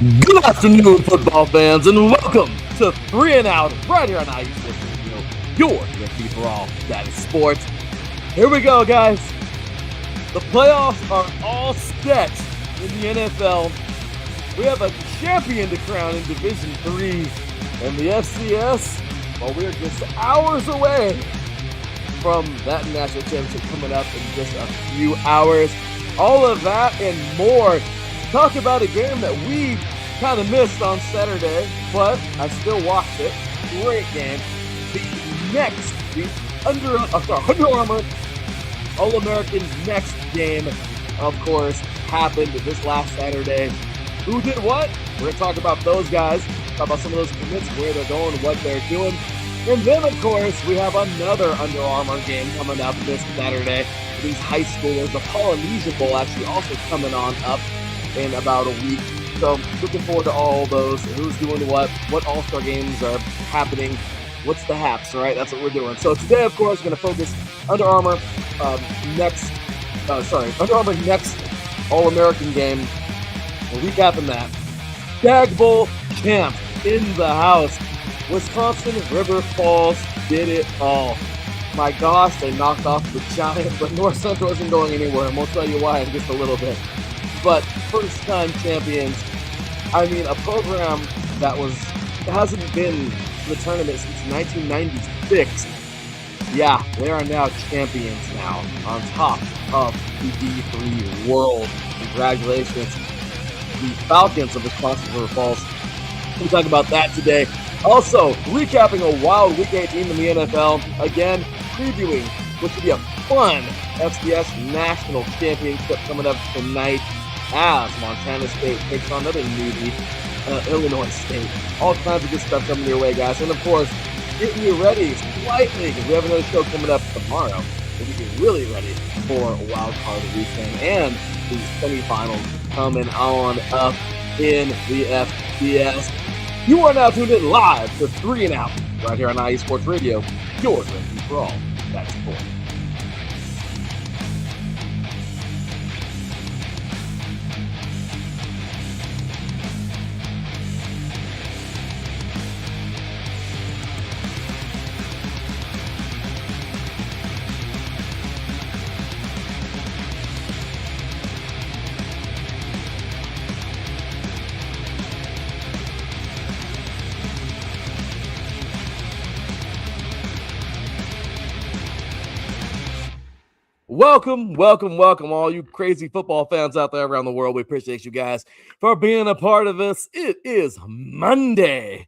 Good afternoon, football fans, and welcome to 3 and Out right here on IU Sports Radio, your DFP for all that is sports. Here we go, guys. The playoffs are all set in the NFL. We have a champion to crown in Division 3, and the FCS, well, we're just hours away from that national championship coming up in just a few hours. All of that and more. Talk about a game that we kind of missed on Saturday, but I still watched it. Great game. The Under Armour All-American next game, of course, happened this last Saturday. Who did what? We're going to talk about those guys, talk about some of those commits, where they're going, what they're doing. And then, of course, we have another Under Armour game coming up this Saturday. These high schoolers, the Polynesian Bowl actually also coming on up in about a week. So looking forward to all those. Who's doing what all-star games are happening. What's the haps, right? That's what we're doing. So today, of course, we're going to focus Under Armour next All-American game. We're recapping that. Stag Bowl champ in the house. Wisconsin River Falls did it all. My gosh, they knocked off the Giants, but North Central isn't going anywhere, and we'll tell you why in just a little bit. But first-time champions, I mean, a program that hasn't been to the tournament since 1996. Yeah, they are now champions now, on top of the D3 world. Congratulations, the Falcons of Wisconsin River Falls. We'll talk about that today. Also, recapping a wild Week 18 in the NFL. Again, previewing what should be a fun FCS National Championship coming up tonight as Montana State takes on another newbie, Illinois State. All kinds of good stuff coming your way, guys. And, of course, getting you ready slightly, because we have another show coming up tomorrow. We'll get you really ready for Wild Card Weekend and the semifinals coming on up in the FCS. You are now tuned in live to 3 and Out right here on IE Sports Radio, your refuge for all that's sports. Welcome, all you crazy football fans out there around the world. We appreciate you guys for being a part of this. It is Monday.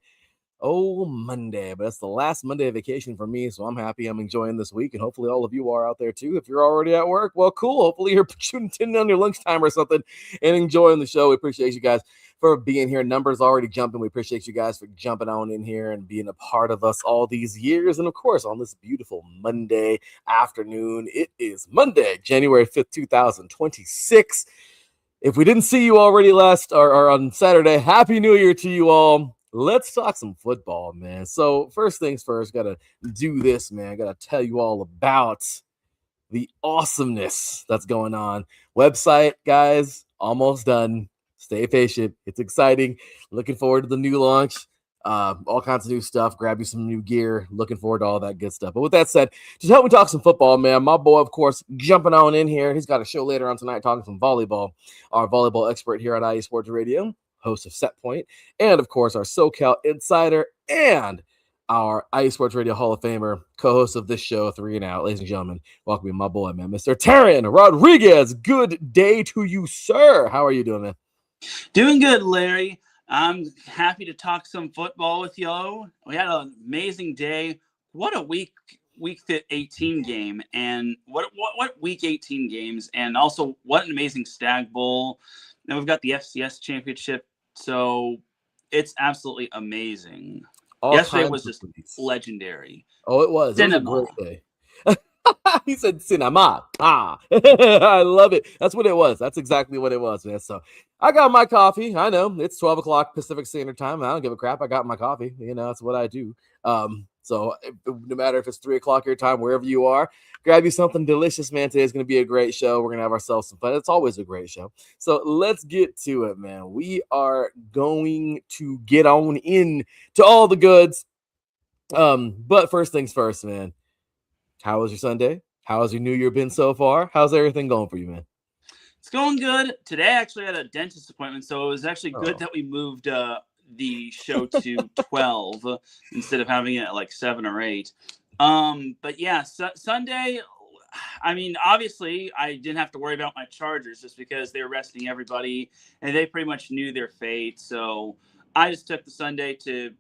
Oh, Monday. But it's the last Monday of vacation for me, so I'm happy I'm enjoying this week, and hopefully all of you are out there too. If you're already at work, well, cool. Hopefully you're tuning in on your lunchtime or something and enjoying the show. We appreciate you guys for being here. Numbers already jumping. We appreciate you guys for jumping on in here and being a part of us all these years. And of course, on this beautiful Monday afternoon, it is Monday, January 5th, 2026. If we didn't see you already or on Saturday, Happy New Year to you all. Let's talk some football, man. So first things first, got to do this, man. Got to tell you all about the awesomeness that's going on. Website, guys, almost done. Stay patient. It's exciting. Looking forward to the new launch. All kinds of new stuff. Grab you some new gear. Looking forward to all that good stuff. But with that said, just help me talk some football, man. My boy, of course, jumping on in here. He's got a show later on tonight talking some volleyball. Our volleyball expert here at IE Sports Radio, host of Set Point, and of course, our SoCal Insider and our IE Sports Radio Hall of Famer, co-host of this show, 3 and Out. Ladies and gentlemen, welcome my boy, man, Mr. Teran Rodriguez. Good day to you, sir. How are you doing, man? Doing good, Larry. I'm happy to talk some football with y'all. We had an amazing day. What a week 18 game, and what week 18 games, and also what an amazing Stag Bowl. Now we've got the FCS championship, so it's absolutely amazing. Yesterday was just legendary. Oh, it was. It was a great day. He said cinema. I love it. That's what it was. That's exactly what it was, man. So I got my coffee. I know it's 12 o'clock Pacific Standard Time. I don't give a crap. I got my coffee. That's what I do. So no matter if it's 3 o'clock your time, wherever you are, grab you something delicious, man. Today's going to be a great show. We're going to have ourselves some fun. It's always a great show. So let's get to it, man. We are going to get on in to all the goods. But first things first, man. How was your Sunday? How has your New Year been so far? How's everything going for you, man? It's going good. Today I actually had a dentist appointment, so it was actually good that we moved the show to 12 instead of having it at like 7 or 8. But yeah, Sunday, I mean, obviously I didn't have to worry about my Chargers just because they were resting everybody and they pretty much knew their fate. So I just took the Sunday to,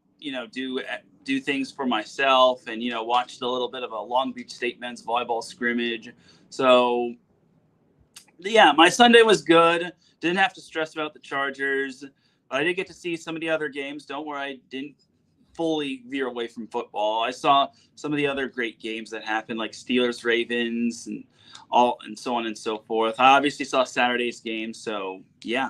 do things for myself and, watched a little bit of a Long Beach State men's volleyball scrimmage. So yeah, my Sunday was good. Didn't have to stress about the Chargers. I did get to see some of the other games. Don't worry, I didn't fully veer away from football. I saw some of the other great games that happened, like Steelers, Ravens, and so on and so forth. I obviously saw Saturday's game, so yeah.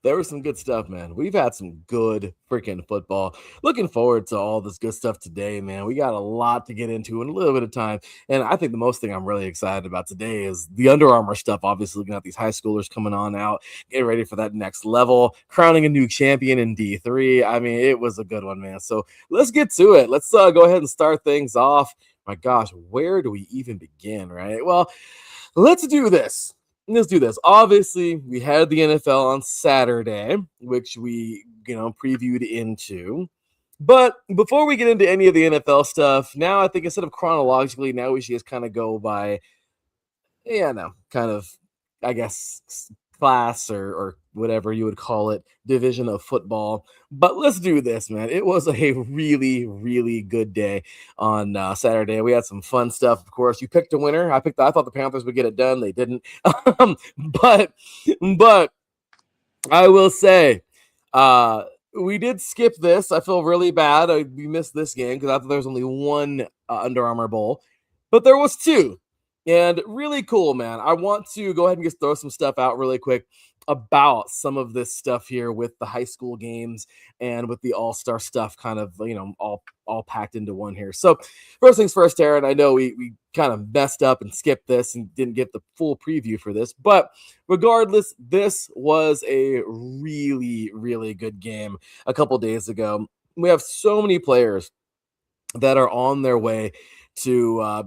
There was some good stuff, man. We've had some good freaking football. Looking forward to all this good stuff today, man. We got a lot to get into in a little bit of time. And I think the most thing I'm really excited about today is the Under Armour stuff. Obviously, looking at these high schoolers coming on out, getting ready for that next level, crowning a new champion in D3. I mean, it was a good one, man. So let's get to it. Let's go ahead and start things off. My gosh, where do we even begin, right? Well, let's do this. Obviously, we had the NFL on Saturday, which we, previewed into. But before we get into any of the NFL stuff, now I think instead of chronologically, now we should just kind of go by, I guess, class or whatever you would call it, division of football. But let's do this, man. It was a really, really good day on Saturday. We had some fun stuff. Of course, you picked a winner. I thought the Panthers would get it done. They didn't. But I will say, we did skip this. I feel really bad. We missed this game because I thought there was only one Under Armour Bowl, but there was two. And really cool, man. I want to go ahead and just throw some stuff out really quick about some of this stuff here with the high school games and with the all-star stuff kind of, all packed into one here. So first things first, Teran, I know we kind of messed up and skipped this and didn't get the full preview for this, but regardless, this was a really, really good game a couple days ago. We have so many players that are on their way to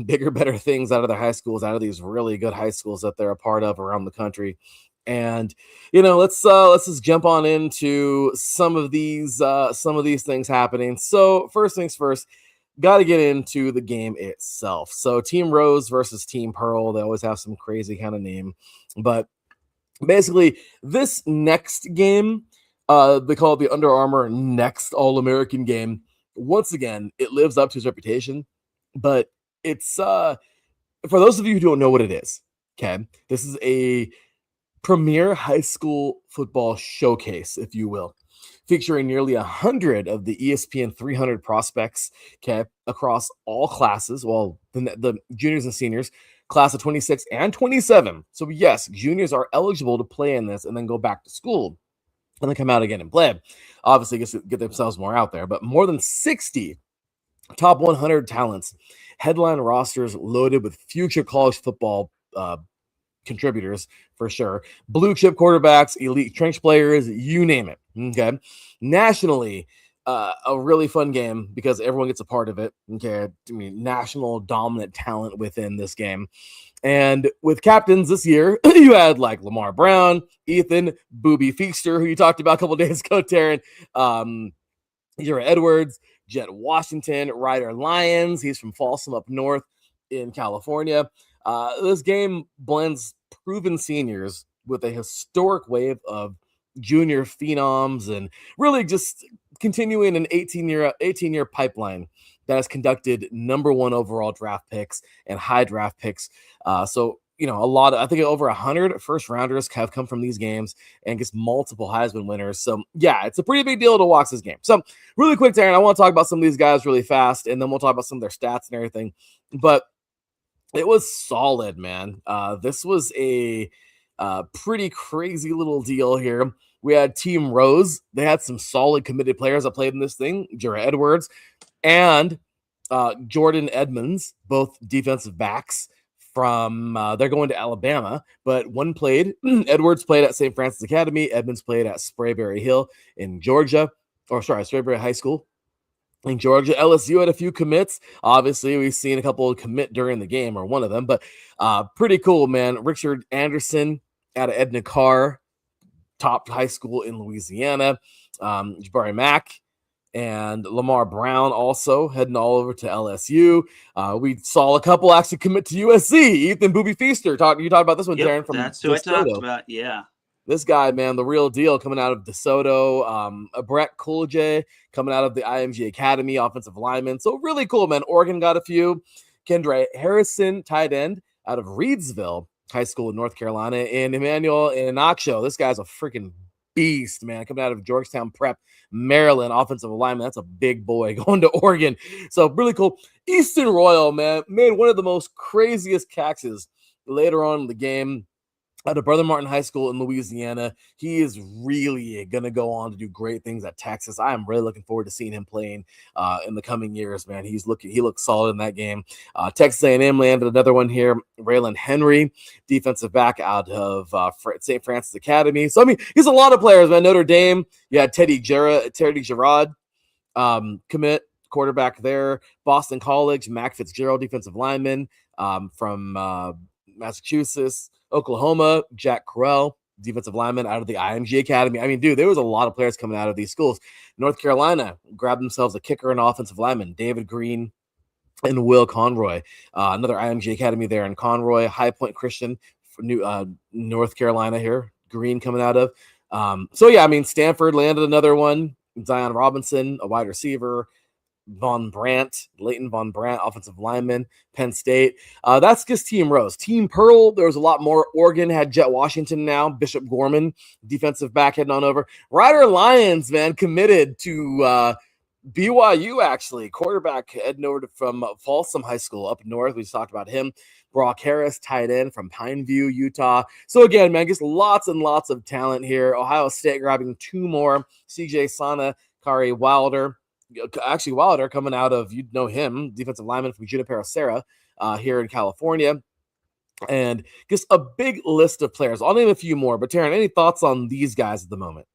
bigger, better things out of their high schools, out of these really good high schools that they're a part of around the country. And let's just jump on into some of these things happening. So first things first, got to get into the game itself. So Team Rose versus Team Pearl. They always have some crazy kind of name, but basically this next game, they call it the Under Armour Next All-American Game. Once again, it lives up to its reputation, but it's for those of you who don't know what it is, okay, this is a premier high school football showcase, if you will, featuring nearly 100 of the ESPN 300 prospects, okay, across all classes. Well, the juniors and seniors, class of 26 and 27. So yes, juniors are eligible to play in this and then go back to school and then come out again and play. Obviously, get themselves more out there, but more than 60 top 100 talents, headline rosters loaded with future college football contributors for sure, blue chip quarterbacks, elite trench players, you name it. Okay, nationally, a really fun game because everyone gets a part of it. Okay, I mean, national dominant talent within this game. And with captains this year, you had like Lamar Brown, Ethan, Booby Feaster, who you talked about a couple days ago, Teran, Jura Edwards, Jet Washington, Ryder Lyons. He's from Folsom up north in California. This game blends proven seniors with a historic wave of junior phenoms and really just continuing an 18-year pipeline that has conducted number one overall draft picks and high draft picks. So a lot of, I think over 100 first rounders have come from these games and gets multiple Heisman winners. So yeah, it's a pretty big deal to watch this game. So really quick, Teran, I want to talk about some of these guys really fast, and then we'll talk about some of their stats and everything. But it was solid, man. This was a pretty crazy little deal here. We had Team Rose. They had some solid committed players that played in this thing. Jared Edwards and Jordan Edmonds, both defensive backs from they're going to Alabama, but one played. Edwards played at St. Francis Academy. Edmonds played at Sprayberry Hill in Georgia, Sprayberry High School in Georgia. LSU had a few commits. Obviously, we've seen a couple commit during the game, or one of them, but pretty cool, man. Richard Anderson out of Edna Carr, top high school in Louisiana. Jabari Mack and Lamar Brown also heading all over to LSU. We saw a couple actually commit to USC. Ethan Booby Feaster, you talked about this one, Teran, from that's who DeSoto. I talked about. Yeah, this guy, man, the real deal, coming out of DeSoto. Brett Coolidge coming out of the IMG Academy, offensive lineman. So really cool, man. Oregon got a few. Kendra Harrison, tight end out of Reidsville High School in North Carolina, and Emmanuel Inacho. This guy's a freaking beast, man, coming out of Georgetown Prep, Maryland, offensive lineman. That's a big boy going to Oregon. So really cool. Easton Royal, man, made one of the most craziest catches later on in the game out of Brother Martin High School in Louisiana. He is really going to go on to do great things at Texas. I am really looking forward to seeing him playing in the coming years, man. He looked solid in that game. Texas A&M landed another one here. Raylan Henry, defensive back out of St. Francis Academy. So, I mean, he's a lot of players, man. Notre Dame, you had Teddy Gerard commit, quarterback there. Boston College, Mac Fitzgerald, defensive lineman from Massachusetts. Oklahoma, Jack Correll, defensive lineman out of the IMG Academy. I mean, dude, there was a lot of players coming out of these schools. North Carolina grabbed themselves a kicker and offensive lineman, David Green and Will Conroy. Another IMG Academy there in Conroy. High Point Christian for North Carolina here. Green coming out of. So, yeah, I mean, Stanford landed another one. Zion Robinson, a wide receiver. Leighton Von Brandt, offensive lineman, Penn State. That's just Team Rose. Team Pearl, there was a lot more. Oregon had Jet Washington now, Bishop Gorman, defensive back, heading on over. Rider Lions, man, committed to BYU, actually. Quarterback heading over from Folsom High School up north. We just talked about him. Brock Harris, tight end from Pineview, Utah. So again, man, just lots and lots of talent here. Ohio State grabbing two more. CJ Sana, Kari Wilder. Actually, Wilder coming out of, you'd know him, defensive lineman from Junipero Serra here in California. And just a big list of players. I'll name a few more, but Teran, any thoughts on these guys at the moment?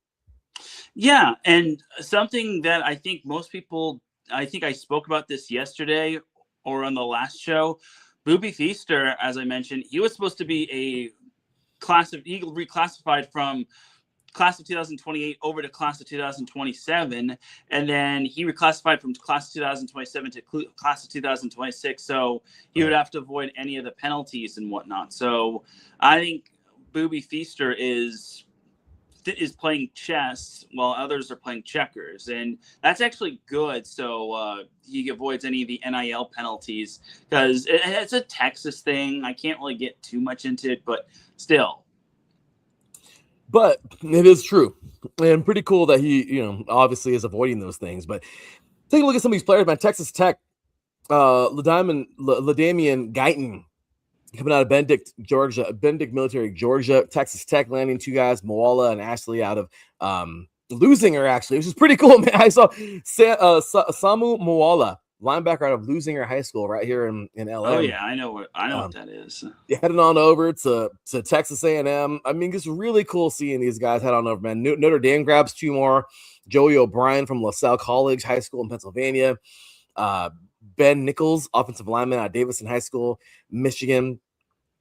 Yeah, and something that I think most people, I think I spoke about this yesterday or on the last show. Booby Feaster, as I mentioned, he was supposed to be he reclassified from class of 2028 over to class of 2027, and then he reclassified from class of 2027 to class of 2026, so he would have to avoid any of the penalties and whatnot. So I think Booby Feaster is playing chess while others are playing checkers, and that's actually good, so he avoids any of the NIL penalties, because it's a Texas thing. I can't really get too much into it, but still. But it is true, and pretty cool that he, obviously is avoiding those things. But take a look at some of these players, man. Texas Tech, LaDamian Guyton coming out of Benedict Military, Georgia. Texas Tech landing two guys, Moala and Ashley out of Lusinger, actually, which is pretty cool, man. I saw Samu Moala, linebacker out of Lusinger High School right here in LA. Oh yeah, I know what that is. Heading on over to Texas A&M. I mean, it's really cool seeing these guys head on over, man. Notre Dame grabs two more. Joey O'Brien from LaSalle College High School in Pennsylvania. Ben Nichols, offensive lineman at Davidson High School, Michigan.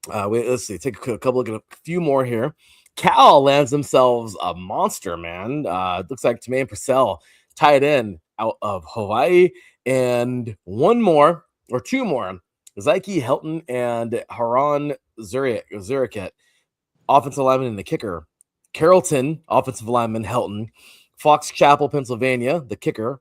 Let's see. Take a few more here. Cal lands themselves a monster, man. Looks like Tremaine Purcell, tight end out of Hawaii. And two more, Zyke Helton and Haran Zuriket, offensive lineman and the kicker. Carrollton, offensive lineman Helton. Fox Chapel, Pennsylvania, the kicker.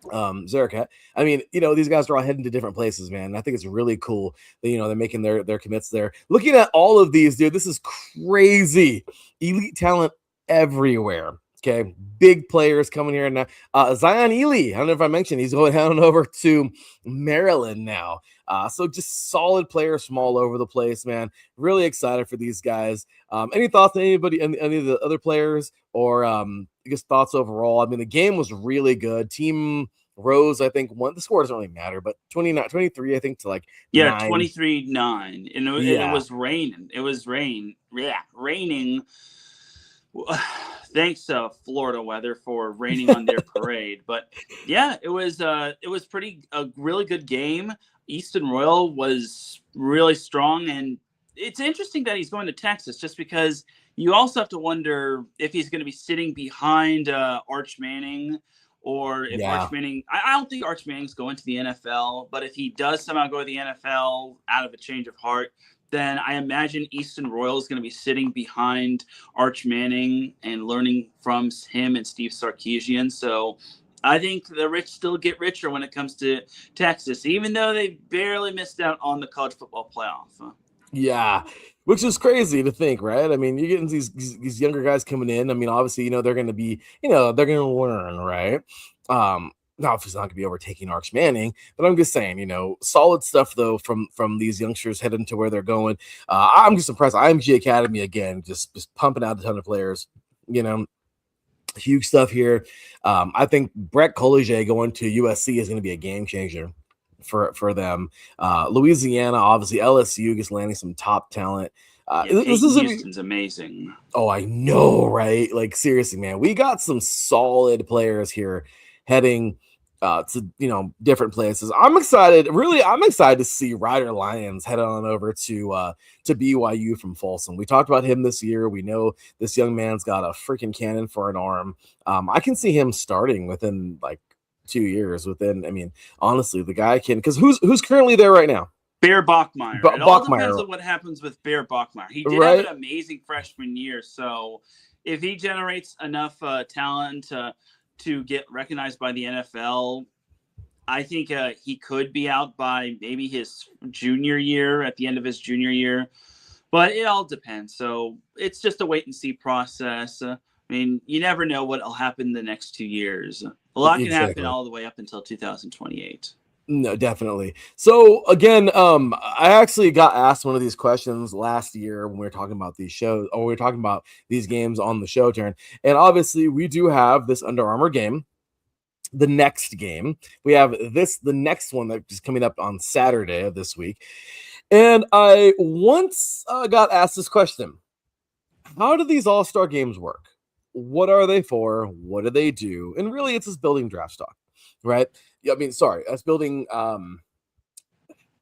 Zerkat. I mean, these guys are all heading to different places, man. I think it's really cool that, they're making their commits there. Looking at all of these, dude, this is crazy. Elite talent everywhere. Okay, big players coming here now. Zion Ely, I don't know if I mentioned, he's going on over to Maryland now. So just solid players from all over the place, man. Really excited for these guys. Any thoughts on any of the other players, or I guess thoughts overall? I mean, the game was really good. Team Rose, I think, won. The score doesn't really matter, but 23, I think, to like 9. 23-9, and it was raining. It was raining. Thanks to Florida weather for raining on their parade. But yeah, it was a really good game. Easton Royal was really strong, and it's interesting that he's going to Texas, just because you also have to wonder if he's going to be sitting behind Arch Manning, or if Arch Manning. I don't think Arch Manning's going to the NFL, but if he does somehow go to the NFL out of a change of heart, then I imagine Easton Royal is going to be sitting behind Arch Manning and learning from him and Steve Sarkisian. So I think the rich still get richer when it comes to Texas, even though they barely missed out on the college football playoff. Yeah, which is crazy to think, right? I mean, you're getting these younger guys coming in. I mean, obviously, they're going to be, they're going to learn, right? Now, if it's not going to be overtaking Arch Manning, but I'm just saying, solid stuff though from these youngsters heading to where they're going. I'm just impressed. IMG Academy again, just pumping out a ton of players. Huge stuff here. I think Brett Collier going to USC is going to be a game changer for them. Louisiana, obviously, LSU just landing some top talent. Houston's amazing. Oh, I know, right? Like, seriously, man, we got some solid players here heading to different places. I'm excited to see Ryder Lyons head on over to BYU from Folsom. We talked about him this year. We know this young man's got a freaking cannon for an arm. I can see him starting within like 2 years. Honestly, the guy can, because who's currently there right now? Bear Bachmeier. It all depends on what happens with Bear Bachmeier. He did have an amazing freshman year, so if he generates enough talent to get recognized by the NFL, I think he could be out by maybe his junior year, at the end of his junior year. But it all depends. So it's just a wait and see process. You never know what will happen the next 2 years. A lot can happen all the way up until 2028. No, definitely. So again, I actually got asked one of these questions last year when we were talking about these shows, or we were talking about these games on the show, Teran. And obviously, we do have this Under Armour game. The next game, we have the next one that is coming up on Saturday of this week. And I once got asked this question: how do these All-Star games work? What are they for? What do they do? And really, it's just building draft stock, right? That's building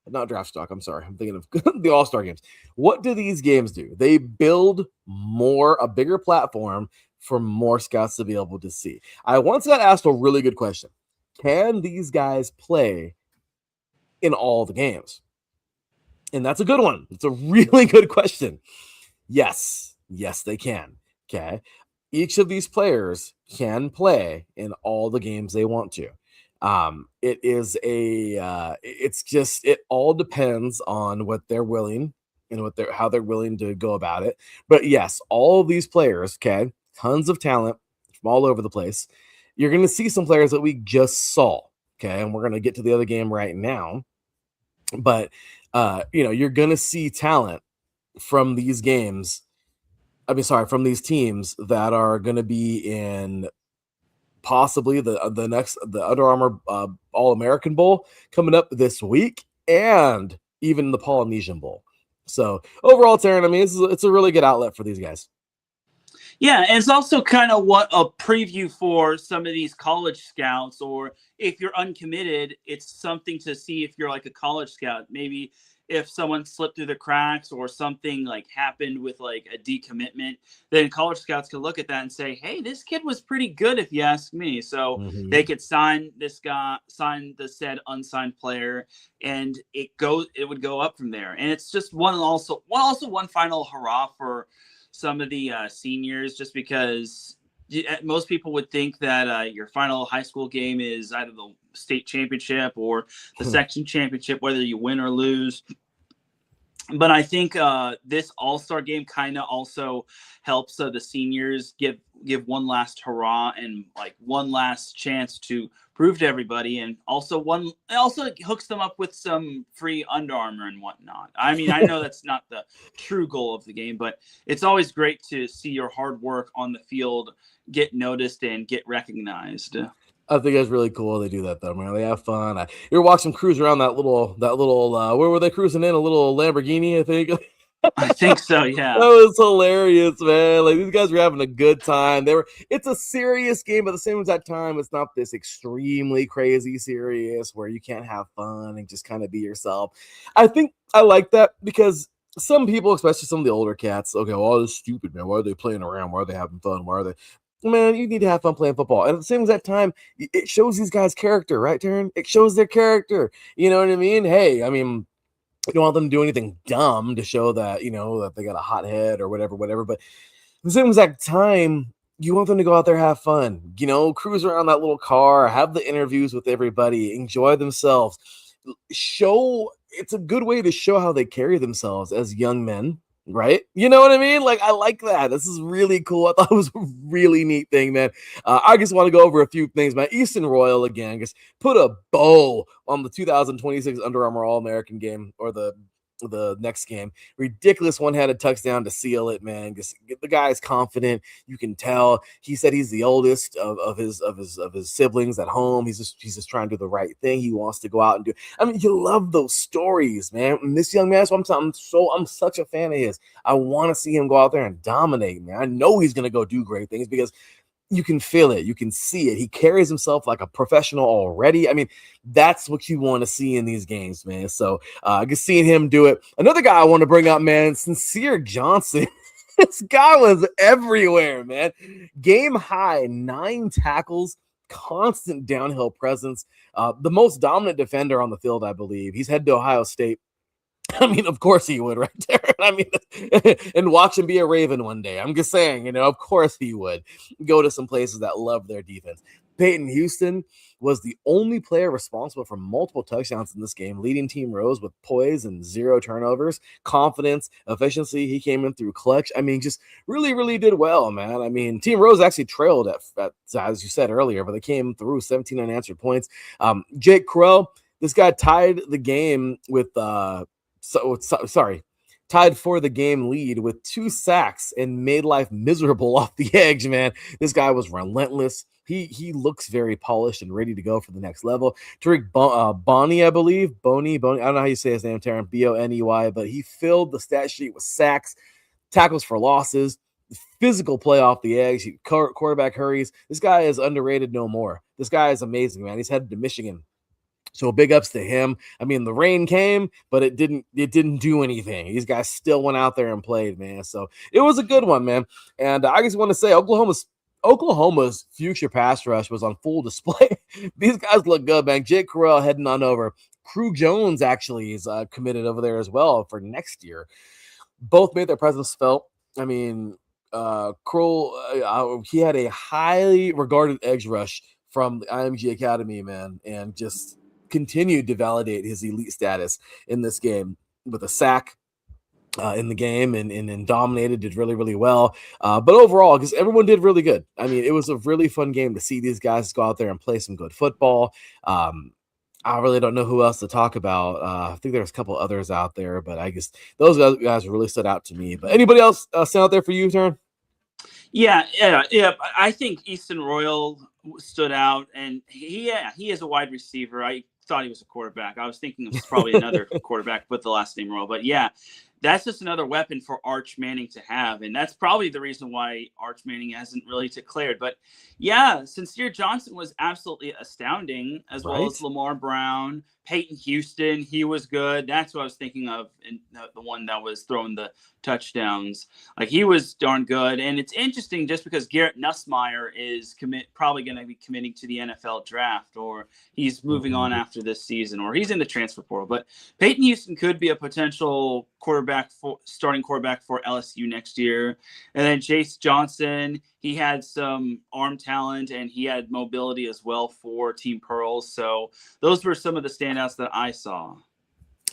not draft stock. I'm sorry. I'm thinking of the All-Star games. What do these games do? They build a bigger platform for more scouts to be able to see. I once got asked a really good question. Can these guys play in all the games? And that's a good one. It's a really good question. Yes, they can. Okay. Each of these players can play in all the games they want to. It all depends on what they're willing and how they're willing to go about it. But yes, all of these players, okay, tons of talent from all over the place. You're going to see some players that we just saw, okay, and we're going to get to the other game right now. But you're going to see talent from these games. From these teams that are going to be in possibly the Under Armour All-American Bowl coming up this week, and even the Polynesian Bowl. So overall, Teran, it's a really good outlet for these guys. Yeah, and it's also kind of what a preview for some of these college scouts, or if you're uncommitted, it's something to see if you're like a college scout. Maybe if someone slipped through the cracks or something like happened with like a decommitment, then college scouts could look at that and say, hey, this kid was pretty good if you ask me. So they could sign this guy, sign the said unsigned player, and it would go up from there. And it's just one final hurrah for some of the seniors, just because most people would think that your final high school game is either the state championship or the section championship, whether you win or lose. But I think this All-Star game kind of also helps the seniors give one last hurrah and like one last chance to prove to everybody, and also hooks them up with some free Under Armour and whatnot. I mean, I know that's not the true goal of the game, but it's always great to see your hard work on the field get noticed and get recognized. I think that's really cool. They do that though, man. They have fun. You're watching them cruise around that little where were they cruising in? A little Lamborghini, I think. I think so, yeah. That was hilarious, man. Like these guys were having a good time. It's a serious game, but at the same exact time, it's not this extremely crazy serious where you can't have fun and just kind of be yourself. I think I like that because some people, especially some of the older cats, okay, well, this is stupid, man. Why are they playing around? Why are they having fun? Why are they? Man, you need to have fun playing football. And at the same exact time, it shows these guys' character, right, Teran? It shows their character. You know what I mean? Hey, I mean, you don't want them to do anything dumb to show that, that they got a hot head or whatever. But at the same exact time, you want them to go out there, have fun, cruise around that little car, have the interviews with everybody, enjoy themselves. It's a good way to show how they carry themselves as young men. Right? You know what I mean? Like, I like that. This is really cool. I thought it was a really neat thing, man. I just want to go over a few things, man. Easton Royal, again, just put a bow on the 2026 Under Armour All-American game, or the next game. Ridiculous one-handed touchdown to seal it, man. Just the guy is confident. You can tell. He said he's the oldest of his siblings at home. He's just trying to do the right thing. He wants to go out and do. I mean, you love those stories, man. And this young man, I'm such a fan of his. I want to see him go out there and dominate, man. I know he's gonna go do great things because you can feel it. You can see it. He carries himself like a professional already. I mean, that's what you want to see in these games, man. So just seeing him do it. Another guy I want to bring up, man, Sincere Johnson. This guy was everywhere, man. Game high, 9 tackles, constant downhill presence. The most dominant defender on the field, I believe. He's headed to Ohio State. I mean, of course he would, right there. I mean, and watch him be a Raven one day. I'm just saying, of course he would go to some places that love their defense. Peyton Houston was the only player responsible for multiple touchdowns in this game, leading Team Rose with poise and 0 turnovers, confidence, efficiency. He came in through clutch. I mean, just really, really did well, man. I mean, Team Rose actually trailed at as you said earlier, but they came through 17 unanswered points. Jake Crowell, this guy tied the game with tied for the game lead with 2 sacks and made life miserable off the edge, man. This guy was relentless. He looks very polished and ready to go for the next level. Tariq Boney, I believe. Boney. I don't know how you say his name, Teran. Boney, but he filled the stat sheet with sacks, tackles for losses, physical play off the edge, quarterback hurries. This guy is underrated no more. This guy is amazing, man. He's headed to Michigan. So big ups to him. I mean, the rain came, but it didn't do anything. These guys still went out there and played, man. So it was a good one, man. And I just want to say Oklahoma's future pass rush was on full display. These guys look good, man. Jake Correll heading on over. Crew Jones actually is committed over there as well for next year. Both made their presence felt. I mean, Kroll, he had a highly regarded edge rush from the IMG Academy, man, and just continued to validate his elite status in this game with a sack in the game and dominated, did really, really well. But overall, because everyone did really good. I mean, it was a really fun game to see these guys go out there and play some good football. I really don't know who else to talk about. I think there's a couple others out there, but I guess those guys really stood out to me. But anybody else stand out there for you, Teran? Yeah. I think Easton Royal stood out, and he is a wide receiver. I thought he was a quarterback. I was thinking it was probably another quarterback with the last name Royal, but yeah, that's just another weapon for Arch Manning to have, and that's probably the reason why Arch Manning hasn't really declared. But yeah, Sincere Johnson was absolutely astounding, as well as Lamar Brown, Peyton Houston. He was good. That's what I was thinking of, in the one that was throwing the touchdowns. Like, he was darn good. And it's interesting just because Garrett Nussmeier is probably going to be committing to the NFL draft, or he's moving on after this season, or he's in the transfer portal. But Peyton Houston could be a potential quarterback starting quarterback for LSU next year. And then Chase Johnson, he had some arm talent and he had mobility as well for Team Pearls. So those were some of the standouts that I saw.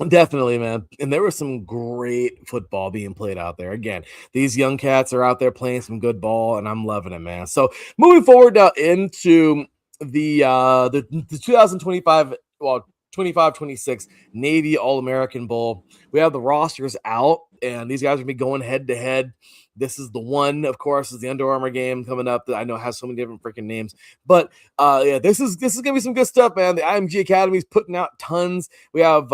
Definitely, man. And there was some great football being played out there. Again, these young cats are out there playing some good ball, and I'm loving it, man. So moving forward now into the 2025, 25-26 Navy All-American Bowl. We have the rosters out, and these guys are going to be going head-to-head. This is the one, of course, is the Under Armour game coming up that I know has so many different freaking names. But yeah, this is gonna be some good stuff, man. The IMG Academy is putting out tons. We have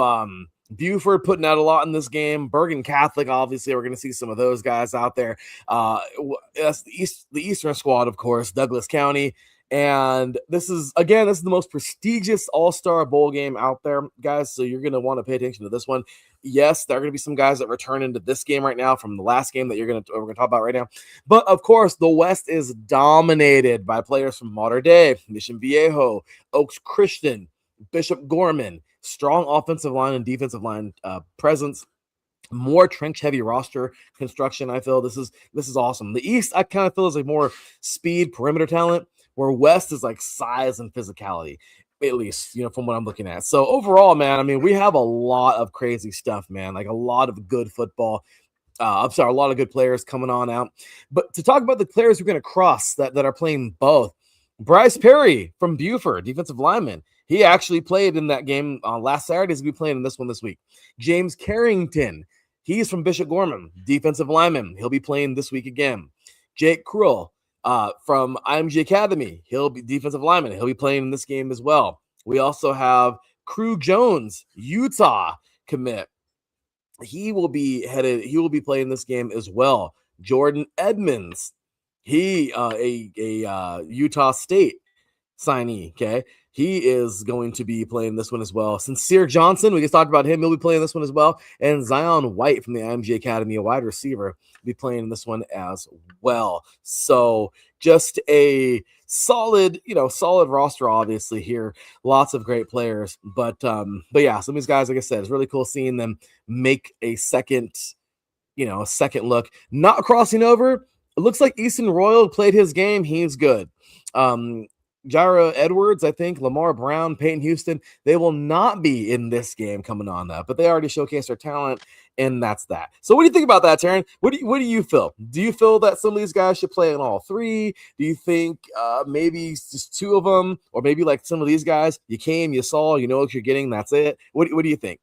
Buford putting out a lot in this game. Bergen Catholic, obviously, we're gonna see some of those guys out there. That's the Eastern squad, of course, Douglas County. And this is the most prestigious All-Star Bowl game out there, guys. So you're going to want to pay attention to this one. Yes, there are going to be some guys that return into this game right now from the last game that we're going to talk about right now. But of course, the West is dominated by players from Mater Dei, Mission Viejo, Oaks Christian, Bishop Gorman, strong offensive line and defensive line presence. More trench heavy roster construction. I feel this is awesome. The East, I kind of feel is like more speed, perimeter talent, where West is like size and physicality, at least, from what I'm looking at. So overall, man, I mean, we have a lot of crazy stuff, man, like a lot of good football. A lot of good players coming on out. But to talk about the players we're going to cross that are playing both, Bryce Perry from Buford, defensive lineman. He actually played in that game last Saturday. He's going to be playing in this one this week. James Carrington, he's from Bishop Gorman, defensive lineman. He'll be playing this week again. Jake Krull, from IMG Academy, he'll be defensive lineman. He'll be playing in this game as well. We also have Crew Jones, Utah commit. He will be playing this game as well. Jordan Edmonds, he a Utah State signee. Okay, he is going to be playing this one as well. Sincere Johnson, we just talked about him. He'll be playing this one as well. And Zion White from the IMG Academy, a wide receiver, will be playing this one as well. So just a solid roster, obviously here. Lots of great players, but yeah, some of these guys, like I said, it's really cool seeing them make a second look. Not crossing over. It looks like Easton Royal played his game. He's good. Jaira Edwards, I think, Lamar Brown, Peyton Houston, they will not be in this game coming on up, but they already showcased their talent, and that's that. So what do you think about that, Teran? What do you feel? Do you feel that some of these guys should play in all three? Do you think maybe just two of them, or maybe like some of these guys, you came, you saw, you know what you're getting, that's it? What do you think?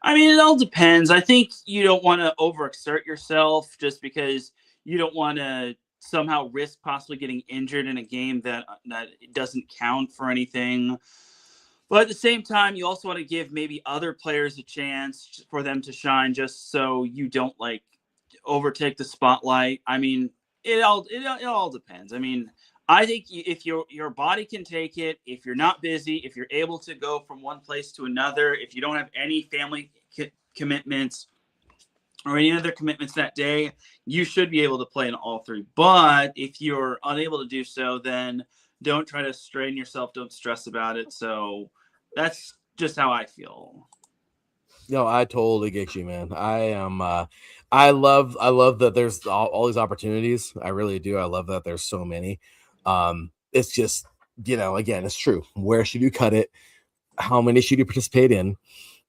I mean, it all depends. I think you don't want to overexert yourself just because you don't want to somehow risk possibly getting injured in a game that doesn't count for anything. But at the same time, you also want to give maybe other players a chance for them to shine, just so you don't like overtake the spotlight. I mean, it all depends. I mean, I think if your body can take it, if you're not busy, if you're able to go from one place to another, if you don't have any family commitments or any other commitments that day, you should be able to play in all three. But if you're unable to do so, then don't try to strain yourself. Don't stress about it. So that's just how I feel. No, I totally get you, man. I love that there's all these opportunities. I really do. I love that there's so many. It's just, again, it's true. Where should you cut it? How many should you participate in?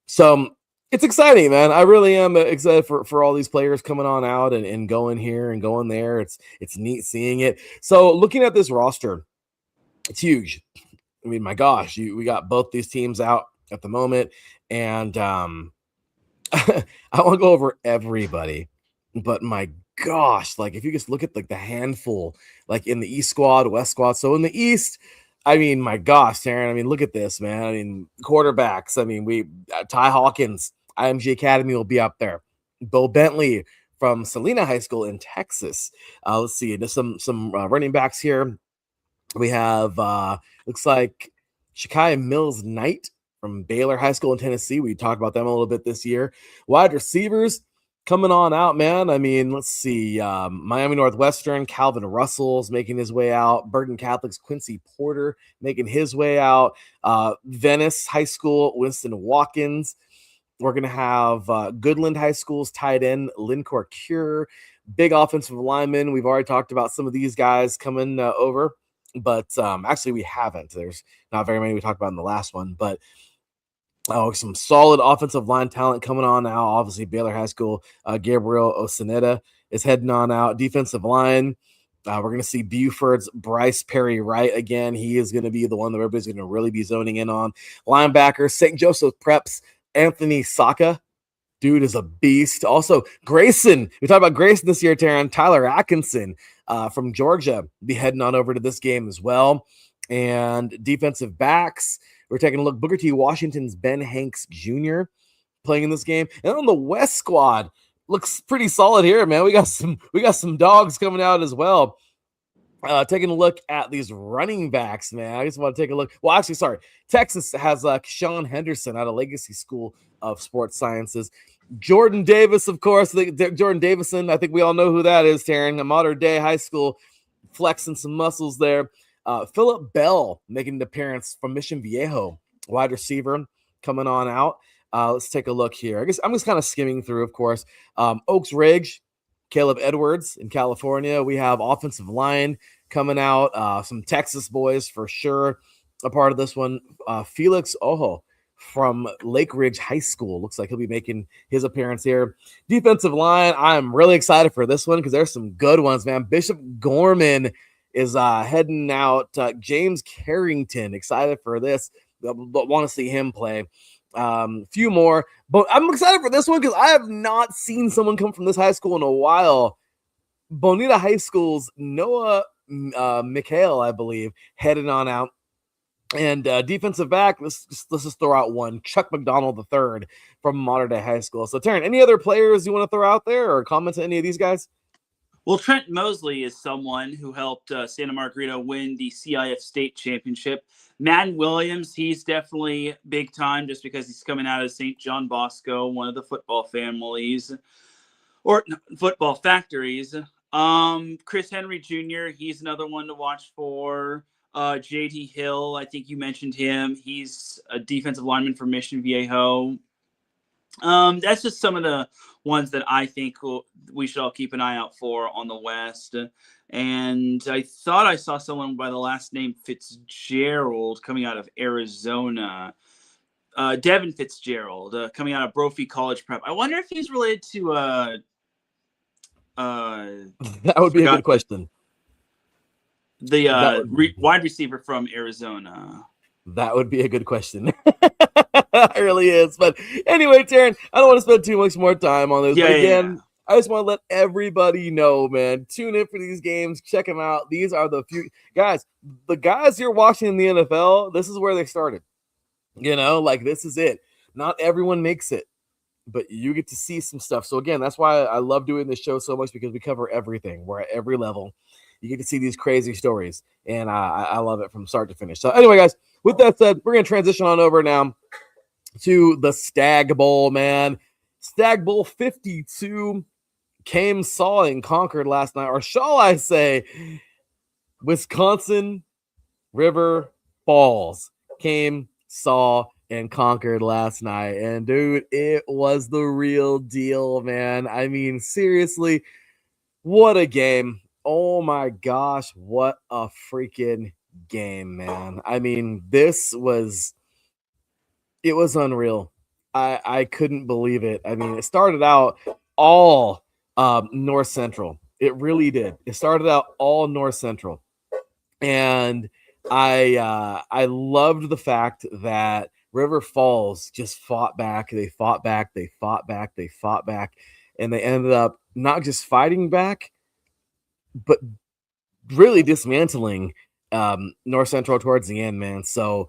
So it's exciting, man. I really am excited for all these players coming on out and going here and going there. It's neat seeing it. So looking at this roster, it's huge. I mean, my gosh, we got both these teams out at the moment, and I want to go over everybody, but my gosh, like if you just look at like the handful, like in the East squad, West squad. So in the East, I mean, my gosh, Teran, I mean, look at this, man. I mean, quarterbacks. I mean, Ty Hawkins, IMG Academy will be up there. Bo Bentley from Salina High School in Texas. Let's see, there's some running backs here. We have looks like Shekiah Mills Knight from Baylor High School in Tennessee. We talked about them a little bit this year. Wide receivers coming on out, man. I mean, let's see. Miami Northwestern, Calvin Russell's making his way out. Bergen Catholic's Quincy Porter making his way out. Venice High School, Winston Watkins. We're going to have Goodland High School's tight end, Lincor Cure, big offensive lineman. We've already talked about some of these guys coming over, but actually we haven't. There's not very many we talked about in the last one, but some solid offensive line talent coming on now. Obviously, Baylor High School, Gabriel Oseneta is heading on out. Defensive line, we're going to see Buford's Bryce Perry Wright again. He is going to be the one that everybody's going to really be zoning in on. Linebacker, St. Joseph Preps, Anthony Saka. Dude is a beast. Also, Grayson. We talked about Grayson this year, Teran. Tyler Atkinson from Georgia be heading on over to this game as well. And defensive backs, we're taking a look. Booker T. Washington's Ben Hanks Jr. playing in this game. And on the West squad, looks pretty solid here, man. We got some dogs coming out as well. Taking a look at these running backs, man. I just want to take a look. Well, actually, sorry. Texas has Sean Henderson out of Legacy School of Sports Sciences. Jordan Davis, of course. Jordan Davison, I think we all know who that is, Taryn. A modern day high school, flexing some muscles there. Philip Bell making an appearance from Mission Viejo, wide receiver, coming on out. Let's take a look here. I guess I'm just kind of skimming through, of course. Oaks Ridge, Caleb Edwards in California. We have offensive line coming out. Some Texas boys for sure a part of this one. Felix Ojo from Lake Ridge High School. Looks like he'll be making his appearance here. Defensive line, I'm really excited for this one because there's some good ones, man. Bishop Gorman is heading out. James Carrington, excited for this. But want to see him play. Few more, but I'm excited for this one because I have not seen someone come from this high school in a while. Bonita High School's Noah Mikhail, I believe, headed on out. And defensive back, let's just throw out one, Chuck McDonald III from Modern Day High School. So, Taryn, any other players you want to throw out there or comment to any of these guys? Well, Trent Mosley is someone who helped Santa Margarita win the CIF state championship. Madden Williams, he's definitely big time just because he's coming out of St. John Bosco, one of the football families or football factories. Chris Henry Jr., he's another one to watch for. JT Hill, I think you mentioned him. He's a defensive lineman for Mission Viejo. That's just some of the ones that I think we should all keep an eye out for on the West. And I thought I saw someone by the last name Fitzgerald coming out of Arizona. Devin Fitzgerald coming out of Brophy College Prep. I wonder if he's related to that would be a good question. The wide receiver from Arizona. That would be a good question. It really is. But anyway, Taryn, I don't want to spend too much more time on this. But again, I just want to let everybody know, man, tune in for these games. Check them out. These are the few guys. The guys you're watching in the NFL, this is where they started. You know, like this is it. Not everyone makes it, but you get to see some stuff. So again, that's why I love doing this show so much because we cover everything. We're at every level. You get to see these crazy stories, and I love it from start to finish. So anyway, guys, with that said, we're going to transition on over now to the Stag Bowl, man. Stag Bowl 52 saw and conquered last night, or shall I say, Wisconsin River Falls saw and conquered last night. And dude, it was the real deal, man. I mean, seriously, what a game. Oh my gosh, what a freaking game, man. I mean, it was unreal. I couldn't believe it. I mean, it started out all North Central. It really did. It started out all North Central. And I loved the fact that River Falls just fought back. They fought back. They fought back. They fought back. And they ended up not just fighting back, but really dismantling North Central towards the end, man. So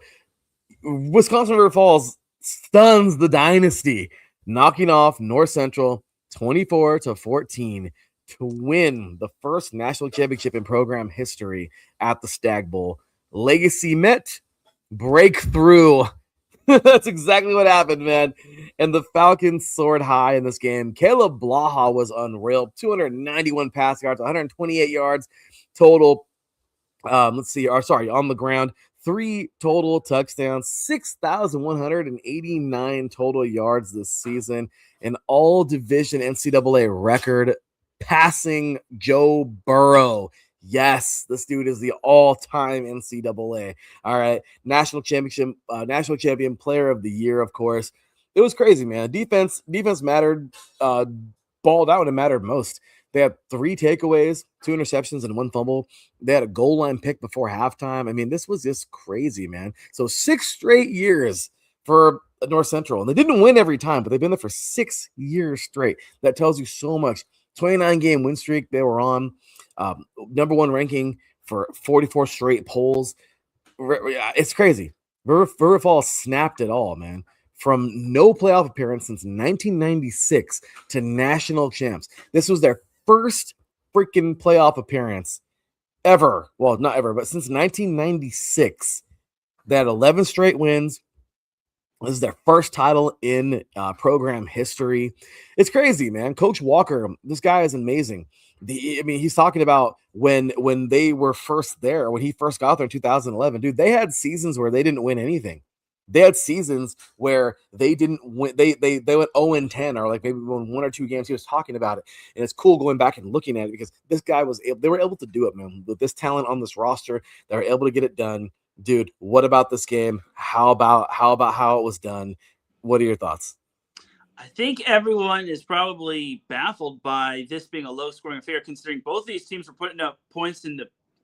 Wisconsin River Falls stuns the dynasty, knocking off North Central 24-14 to win the first national championship in program history at the Stag Bowl. Legacy met, breakthrough. That's exactly what happened, man. And the Falcons soared high in this game. Caleb Blaha was unreal. 291 pass yards, 128 yards total. On the ground. 3 total touchdowns, 6,189 total yards this season, an all-division NCAA record, passing Joe Burrow. Yes, this dude is the all-time NCAA. All right, national champion player of the year, of course. It was crazy, man. Defense mattered, balled out when it mattered most. They had 3 takeaways, 2 interceptions, and 1 fumble. They had a goal line pick before halftime. I mean, this was just crazy, man. So 6 straight years for North Central. And they didn't win every time, but they've been there for 6 years straight. That tells you so much. 29-game win streak they were on. Number 1 ranking for 44 straight polls. It's crazy. River Falls snapped it all, man. From no playoff appearance since 1996 to national champs. This was their first freaking playoff appearance ever. Well, not ever, but since 1996. They had 11 straight wins. This is their first title in program history. It's crazy, man. Coach Walker, this guy is amazing. He's talking about when they were first there, when he first got there in 2011. Dude, they had seasons where they didn't win anything. They had seasons where they didn't win. They went 0-10, or like maybe won 1 or 2 games. He was talking about it, and it's cool going back and looking at it because this guy they were able to do it, man. With this talent on this roster, they were able to get it done. Dude, what about this game? How about how it was done? What are your thoughts? I think everyone is probably baffled by this being a low-scoring affair, considering both of these teams were putting up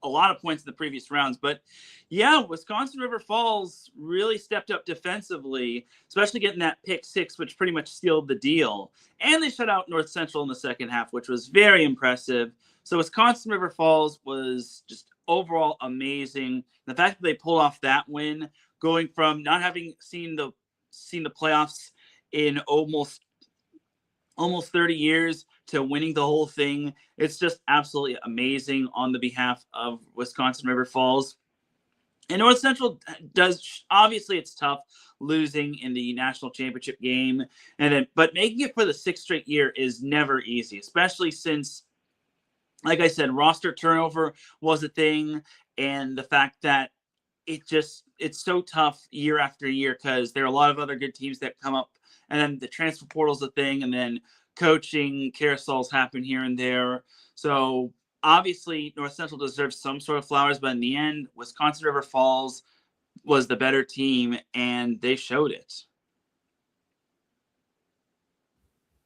a lot of points in the previous rounds. But yeah, Wisconsin River Falls really stepped up defensively, especially getting that pick 6, which pretty much sealed the deal. And they shut out North Central in the second half, which was very impressive. So Wisconsin River Falls was just overall amazing. The fact that they pulled off that win, going from not having seen the playoffs in almost 30 years to winning the whole thing. It's just absolutely amazing on the behalf of Wisconsin River Falls. And North Central obviously it's tough losing in the national championship game, but making it for the 6th straight year is never easy, especially since, like I said, roster turnover was a thing, and the fact that it's so tough year after year because there are a lot of other good teams that come up, and then the transfer portal's a thing, and then coaching carousels happen here and there. So obviously North Central deserves some sort of flowers, but in the end, Wisconsin River Falls was the better team, and they showed it.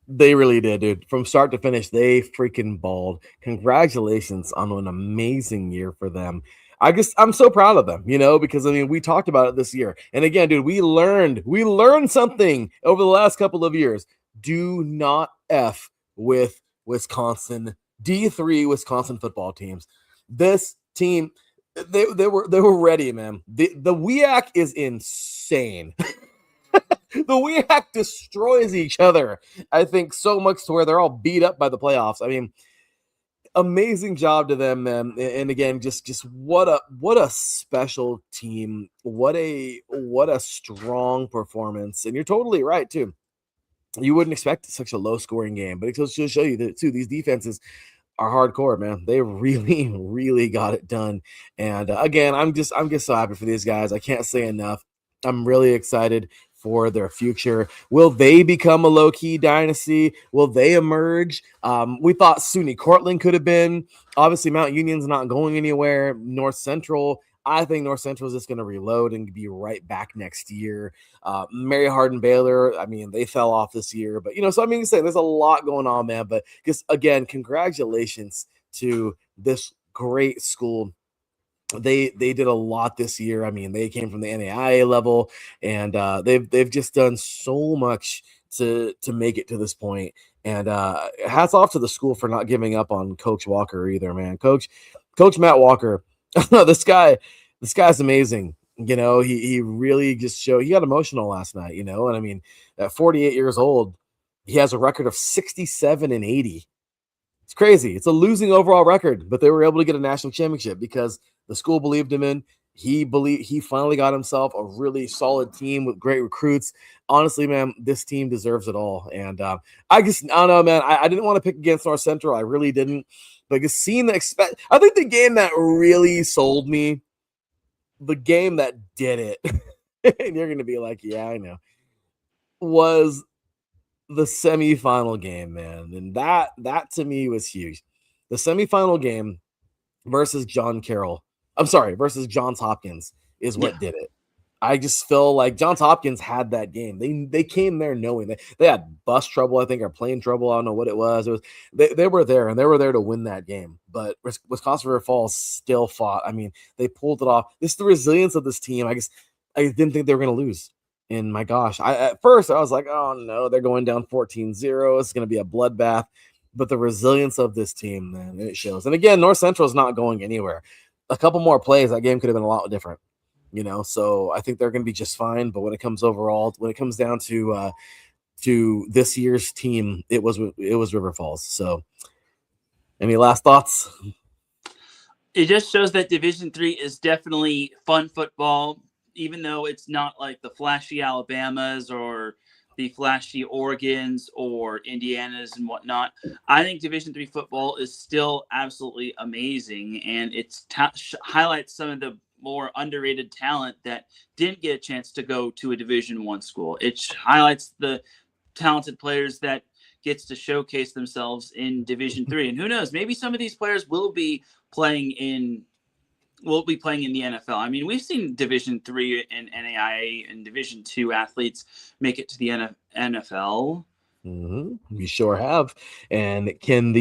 They really did, dude. From start to finish, they freaking balled. Congratulations on an amazing year for them. I'm so proud of them, because we talked about it this year. And again, dude, we learned something over the last couple of years. Do not F with Wisconsin, D3 Wisconsin football teams. This team, they were ready, man. The WIAC is insane. The WIAC destroys each other, I think, so much to where they're all beat up by the playoffs. Amazing job to them, man. And again, just what a special team. What a strong performance. And you're totally right, too. You wouldn't expect such a low-scoring game, but it goes to show you that, too, these defenses are hardcore, man. They really, really got it done. And again, I'm just so happy for these guys. I can't say enough. I'm really excited for their future. Will they become a low-key dynasty? Will they emerge? We thought SUNY Cortland could have been. Obviously, Mount Union's not going anywhere. North Central, I think North Central is just going to reload and be right back next year. Mary Hardin Baylor, they fell off this year. But, there's a lot going on, man. But just, again, congratulations to this great school. They did a lot this year. They came from the NAIA level, and they've just done so much to make it to this point. And hats off to the school for not giving up on Coach Walker either, man. Coach Matt Walker, this guy's amazing. He really just showed. He got emotional last night. And at 48 years old, he has a record of 67-80. It's crazy. It's a losing overall record, but they were able to get a national championship because the school believed him in. He finally got himself a really solid team with great recruits. Honestly, man, this team deserves it all. And I don't know, man. I didn't want to pick against North Central. I really didn't. But just seeing I think the game that really sold me the game that did it, and you're going to be like, yeah, I know, was the semifinal game, man. And that to me was huge. The semifinal game versus versus Johns Hopkins is Yeah. what did it. I just feel like Johns Hopkins had that game. They came there knowing they had bus trouble, I think, or plane trouble. I don't know what it was. It was they were there, and they were there to win that game. But Wisconsin River Falls still fought. I mean, they pulled it off. This is the resilience of this team. I didn't think they were going to lose. And my gosh, at first I was like, oh no, they're going down 14-0. It's going to be a bloodbath. But the resilience of this team, man, it shows. And again, North Central is not going anywhere. A couple more plays, that game could have been a lot different. So I think they're going to be just fine. But when it comes down to this year's team, it was River Falls. So, any last thoughts? It just shows that Division III is definitely fun football, even though it's not like the flashy Alabamas or the flashy Oregons or Indianas and whatnot. I think Division III football is still absolutely amazing, and it highlights some of the more underrated talent that didn't get a chance to go to a Division I school. It highlights the talented players that gets to showcase themselves in Division III. And who knows, maybe some of these players will be playing in the NFL. I mean, we've seen Division III and NAIA and Division II athletes make it to the NFL. Mm-hmm. We sure have. And can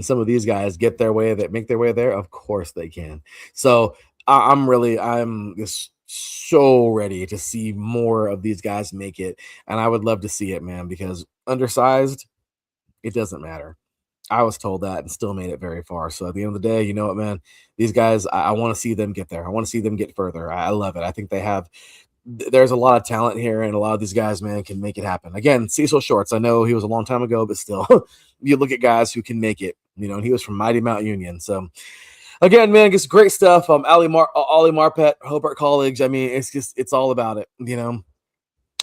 some of these guys make their way there? Of course they can. So I'm just so ready to see more of these guys make it. And I would love to see it, man, because undersized, it doesn't matter. I was told that and still made it very far. So at the end of the day, you know what, man, these guys, I want to see them get there. I want to see them get further. I love it. I think there's a lot of talent here, and a lot of these guys, man, can make it happen. Again, Cecil Shorts, I know he was a long time ago, but still, you look at guys who can make it, and he was from Mighty Mount Union. So again, man, just great stuff. Ollie Marpet, Hobart College. I mean, it's all about it,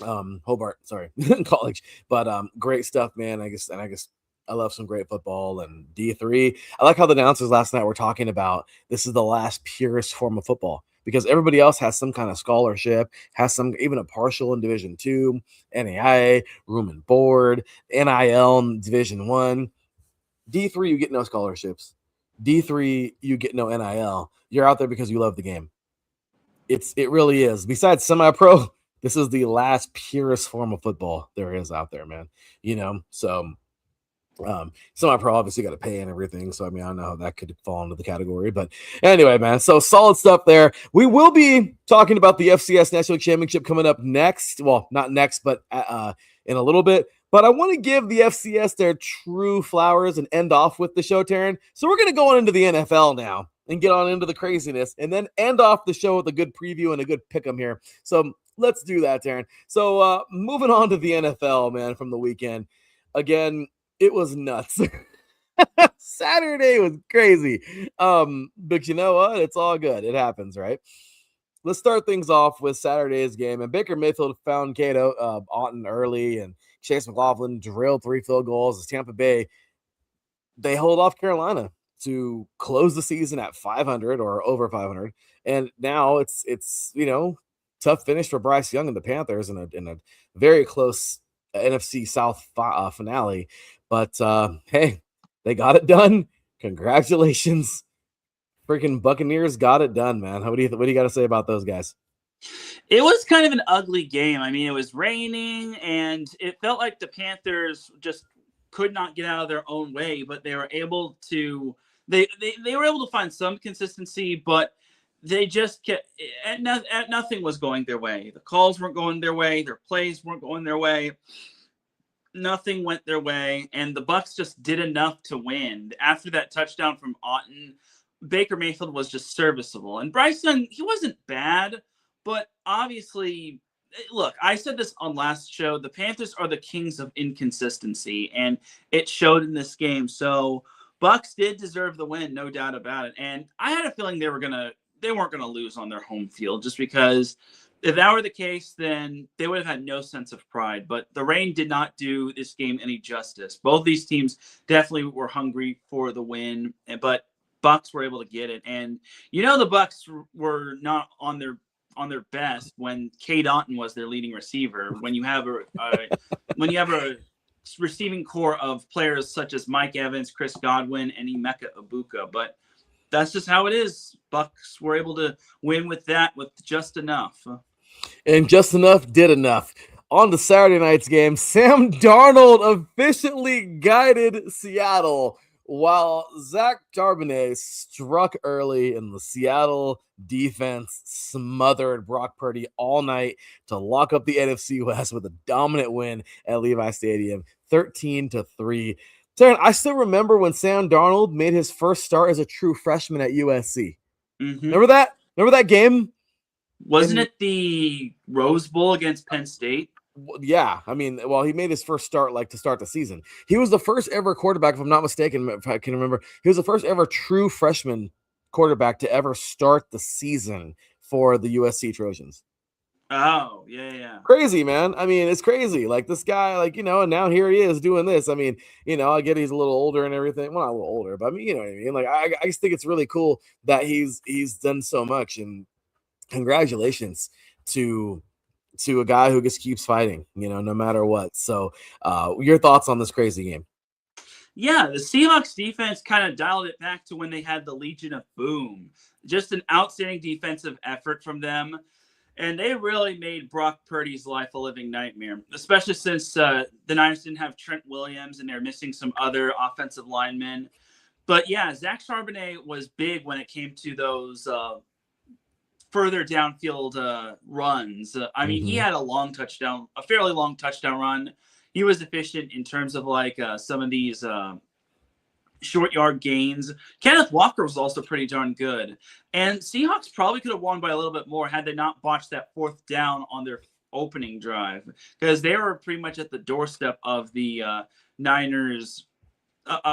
Hobart, sorry, college, but great stuff, man. I love some great football. And D3, I like how the announcers last night were talking about this is the last purest form of football, because everybody else has some kind of scholarship, has some, even a partial in Division 2, NAIA, room and board, NIL in Division 1. D3, you get no scholarships. D3, you get no NIL. You're out there because you love the game. It really is. Besides semi-pro, this is the last purest form of football there is out there, man. So semi-pro obviously got to pay and everything. So I mean, I don't know how that could fall into the category, but anyway, man. So solid stuff there. We will be talking about the FCS National Championship coming up next. Well, not next, but in a little bit. But I want to give the FCS their true flowers and end off with the show, Teran. So we're going to go on into the NFL now and get on into the craziness, and then end off the show with a good preview and a good pick'em here. So let's do that, Teran. So moving on to the NFL, man, from the weekend. Again, it was nuts. Saturday was crazy. But you know what? It's all good. It happens, right? Let's start things off with Saturday's game. And Baker Mayfield found Cato Auten early, and Chase McLaughlin drilled 3 field goals. As Tampa Bay, they hold off Carolina to close the season at 500 or over 500. And now it's tough finish for Bryce Young and the Panthers in a very close NFC South finale. But hey, they got it done. Congratulations. Freaking Buccaneers got it done, man. What do you got to say about those guys? It was kind of an ugly game. I mean, it was raining, and it felt like the Panthers just could not get out of their own way, but they were able to they were able to find some consistency, but they just kept nothing was going their way. The calls weren't going their way, their plays weren't going their way. Nothing went their way, and the Bucs just did enough to win. After that touchdown from Auten, Baker Mayfield was just serviceable. And Bryce Young, he wasn't bad, but obviously, look, I said this on last show, the Panthers are the kings of inconsistency, and it showed in this game. So Bucs did deserve the win, no doubt about it. And I had a feeling they weren't gonna lose on their home field, just because if that were the case, then they would have had no sense of pride. But the rain did not do this game any justice. Both these teams definitely were hungry for the win, but Bucks were able to get it. And the Bucks were not on their best when Cade Otton was their leading receiver. When you have a receiving core of players such as Mike Evans, Chris Godwin, and Emeka Ibuka, but that's just how it is. Bucks were able to win with just enough. And just enough did enough. On to Saturday night's game, Sam Darnold efficiently guided Seattle while Zach Charbonnet struck early, and the Seattle defense smothered Brock Purdy all night to lock up the NFC West with a dominant win at Levi Stadium, 13-3. Teran, I still remember when Sam Darnold made his first start as a true freshman at USC. Mm-hmm. Remember that? Remember that game? Wasn't it the Rose Bowl against Penn State? Yeah, I mean, well, he made his first start to start the season. He was the first ever quarterback, if I'm not mistaken, if I can remember. He was the first ever true freshman quarterback to ever start the season for the USC Trojans. Oh, yeah. Crazy, man. I mean, it's crazy. Like this guy, and now here he is doing this. I mean, I get he's a little older and everything. Well, not a little older, but I mean, you know what I mean? Like, I just think it's really cool that he's done so much, and congratulations to a guy who just keeps fighting, no matter what. So your thoughts on this crazy game? Yeah, the Seahawks defense kind of dialed it back to when they had the Legion of Boom. Just an outstanding defensive effort from them. And they really made Brock Purdy's life a living nightmare, especially since the Niners didn't have Trent Williams and they're missing some other offensive linemen. But yeah, Zach Charbonnet was big when it came to those further downfield runs. I mean, he had a fairly long touchdown run. He was efficient in terms of some of these short yard gains. Kenneth Walker was also pretty darn good. And Seahawks probably could have won by a little bit more had they not botched that fourth down on their opening drive, because they were pretty much at the doorstep of the Niners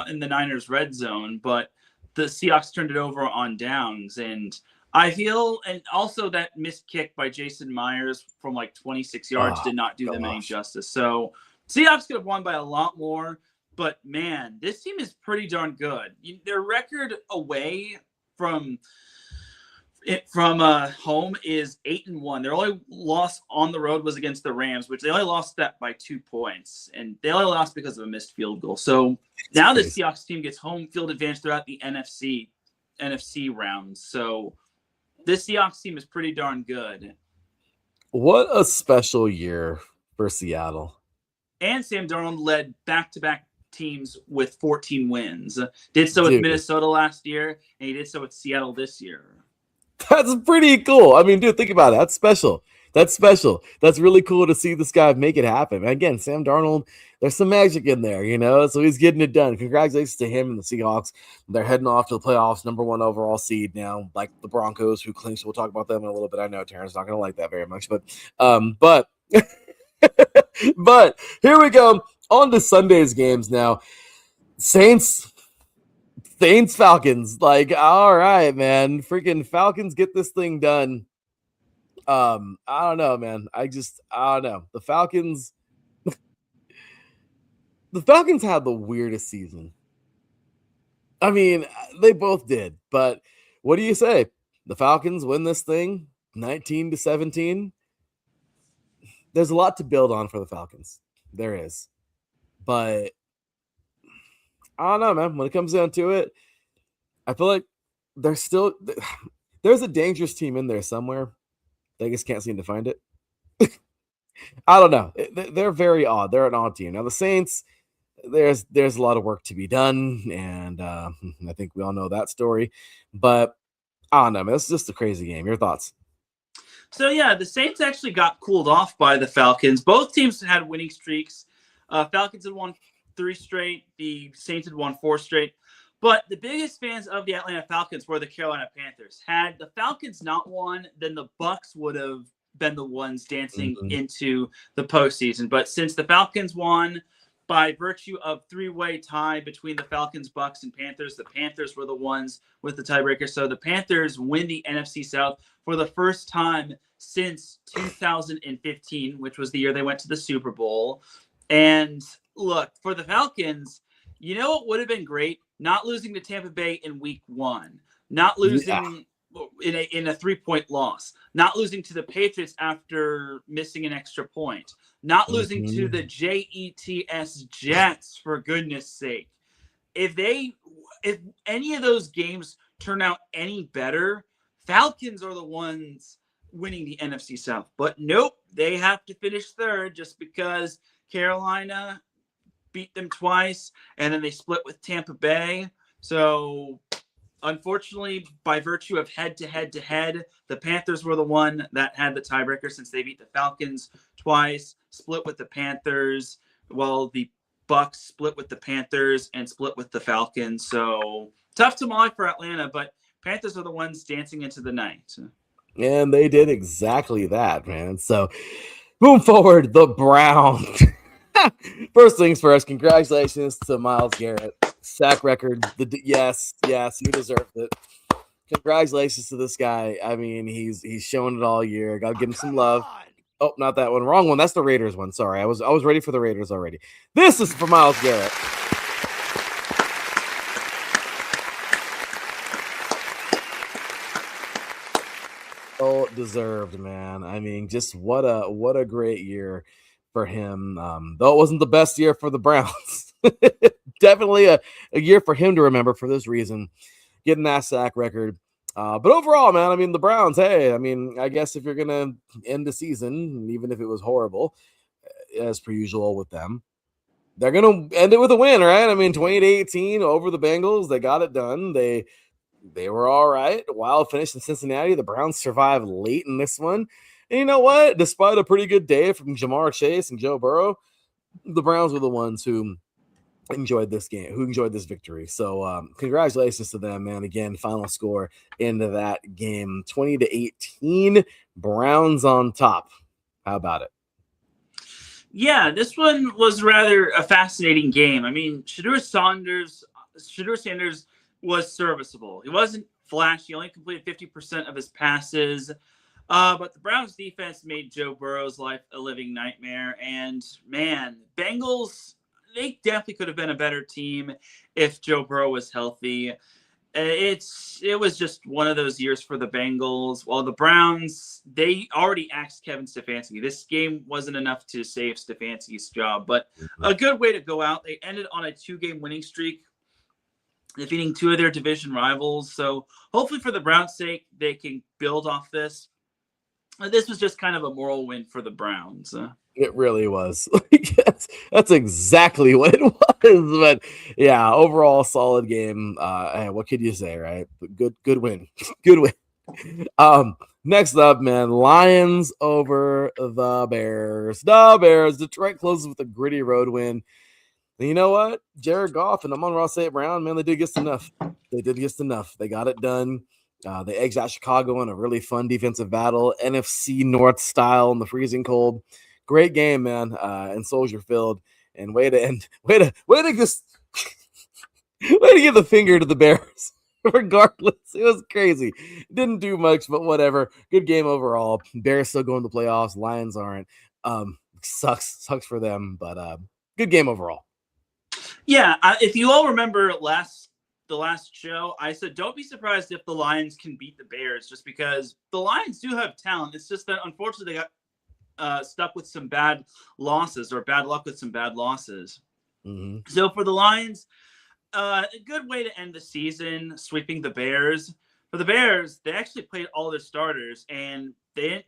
in the Niners red zone. But the Seahawks turned it over on downs, and I feel, and also that missed kick by Jason Myers from 26 yards did not do them any justice. So Seahawks could have won by a lot more, but man, this team is pretty darn good. Their record away from home is 8-1. Their only loss on the road was against the Rams, which they only lost that by 2 points, and they only lost because of a missed field goal. So now the Seahawks team gets home field advantage throughout the NFC rounds. So this Seahawks team is pretty darn good. What a special year for Seattle. And Sam Darnold led back-to-back teams with 14 wins. Did so with Minnesota last year, and he did so with Seattle this year. That's pretty cool. I mean, dude, think about it. That's special. That's really cool to see this guy make it happen. And again, Sam Darnold, there's some magic in there, so he's getting it done. Congratulations to him and the Seahawks. They're heading off to the playoffs, number 1 overall seed now, like the Broncos, who clinch. We'll talk about them in a little bit. I know Teran's not going to like that very much, but but here we go on to Sunday's games now. Saints Falcons. All right, man. Freaking Falcons get this thing done. I don't know, man. I don't know. The Falcons had the weirdest season. I mean, they both did, but what do you say? The Falcons win this thing 19-17. There's a lot to build on for the Falcons. There is. But I don't know, man. When it comes down to it, I feel like there's a dangerous team in there somewhere. They just can't seem to find it. I don't know. They're very odd. They're an odd team. Now the Saints, there's a lot of work to be done, and I think we all know that story. But I don't know, man. It's just a crazy game. Your thoughts? So yeah, the Saints actually got cooled off by the Falcons. Both teams had winning streaks. Falcons had won 3 straight. The Saints had won 4 straight. But the biggest fans of the Atlanta Falcons were the Carolina Panthers. Had the Falcons not won, then the Bucs would have been the ones dancing into the postseason. But since the Falcons won by virtue of 3-way tie between the Falcons, Bucs, and Panthers, the Panthers were the ones with the tiebreaker. So the Panthers win the NFC South for the first time since 2015, which was the year they went to the Super Bowl. And look, for the Falcons, what would have been great not losing to Tampa Bay in week 1, not Yeah. losing in a 3-point loss, not losing to the Patriots after missing an extra point, not losing to the Jets, for goodness sake. If any of those games turn out any better, Falcons are the ones winning the NFC South. But nope, they have to finish third just because Carolina beat them twice, and then they split with Tampa Bay. So unfortunately, by virtue of head-to-head, the Panthers were the one that had the tiebreaker since they beat the Falcons twice, split with the Panthers, while the Bucks split with the Panthers and split with the Falcons. So tough tamale for Atlanta, but Panthers are the ones dancing into the night. And they did exactly that, man. So move forward, the Browns. First things first, congratulations to Myles Garrett. Sack record. Yes, you deserved it. Congratulations to this guy. I mean, he's shown it all year. Gotta give him some love. Oh, not that one. Wrong one. That's the Raiders one. Sorry. I was ready for the Raiders already. This is for Myles Garrett. Oh, deserved, man. I mean, just what a great year for him. Though it wasn't the best year for the Browns. Definitely a year for him to remember for this reason, getting that sack record. But overall, man, I mean, the Browns, hey, I mean, I guess if you're going to end the season, even if it was horrible, as per usual with them, they're going to end it with a win, right? I mean, 20-18 over the Bengals. They got it done. They were all right. Wild finish in Cincinnati. The Browns survived late in this one. And you know what? Despite a pretty good day from Jamar Chase and Joe Burrow, the Browns were the ones who enjoyed this game, who enjoyed this victory. So congratulations to them, man. Again, final score into that game, 20-18, Browns on top. How about it? Yeah, this one was rather a fascinating game. I mean, Shedeur Sanders was serviceable. He wasn't flashy. He only completed 50% of his passes. But the Browns defense made Joe Burrow's life a living nightmare. And man, Bengals, they definitely could have been a better team if Joe Burrow was healthy. It was just one of those years for the Bengals. While the Browns, they already axed Kevin Stefanski. This game wasn't enough to save Stefanski's job, but a good way to go out. They ended on a 2-game winning streak, defeating 2 of their division rivals. So hopefully for the Browns' sake, they can build off this. This was just kind of a moral win for the Browns. It really was. That's exactly what it was. But yeah, overall solid game. What could you say, right? Good win. Good win. Next up, man, Lions over the Bears. The Bears. Detroit closes with a gritty road win. And you know what? Jared Goff and Amon-Ra St. Brown, man, they did just enough. They did just enough. They got it done. They edged out Chicago in a really fun defensive battle, NFC North style in the freezing cold. Great game, man, and Soldier Field. And way to just way to give the finger to the Bears. Regardless, it was crazy. Didn't do much, but whatever. Good game overall. Bears still going to the playoffs. Lions aren't. Sucks for them, but good game overall. Yeah, if you all remember the last show, I said don't be surprised if the Lions can beat the Bears, just because the Lions do have talent. It's just that unfortunately they got stuck with some bad losses, or bad luck with some bad losses. Mm-hmm. So for the Lions, a good way to end the season, sweeping the Bears. For the Bears, they actually played all their starters, and it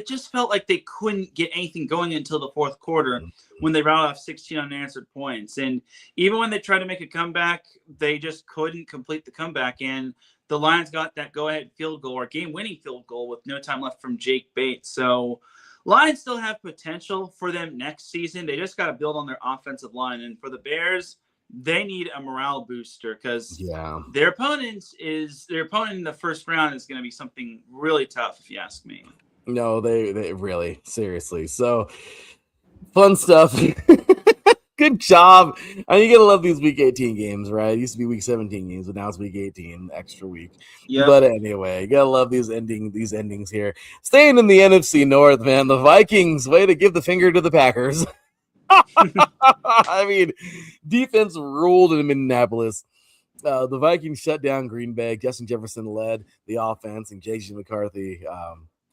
just felt like they couldn't get anything going until the fourth quarter when they rattled off 16 unanswered points. And even when they tried to make a comeback, they just couldn't complete the comeback. And the Lions got that go-ahead field goal, or game-winning field goal, with no time left from Jake Bates. So Lions still have potential for them next season. They just got to build on their offensive line. And for the Bears, they need a morale booster, because their opponent in the first round is going to be something really tough, if you ask me. No, they really, seriously. So fun stuff. Good job. I mean, you gotta love these week 18 games, right? It used to be week 17 games, but now it's week 18, extra week. Yep. But anyway, you gotta love these endings here. Staying in the NFC North, man. The Vikings, way to give the finger to the Packers. I mean, defense ruled in Minneapolis. The Vikings shut down Green Bay. Justin Jefferson led the offense, and JJ McCarthy.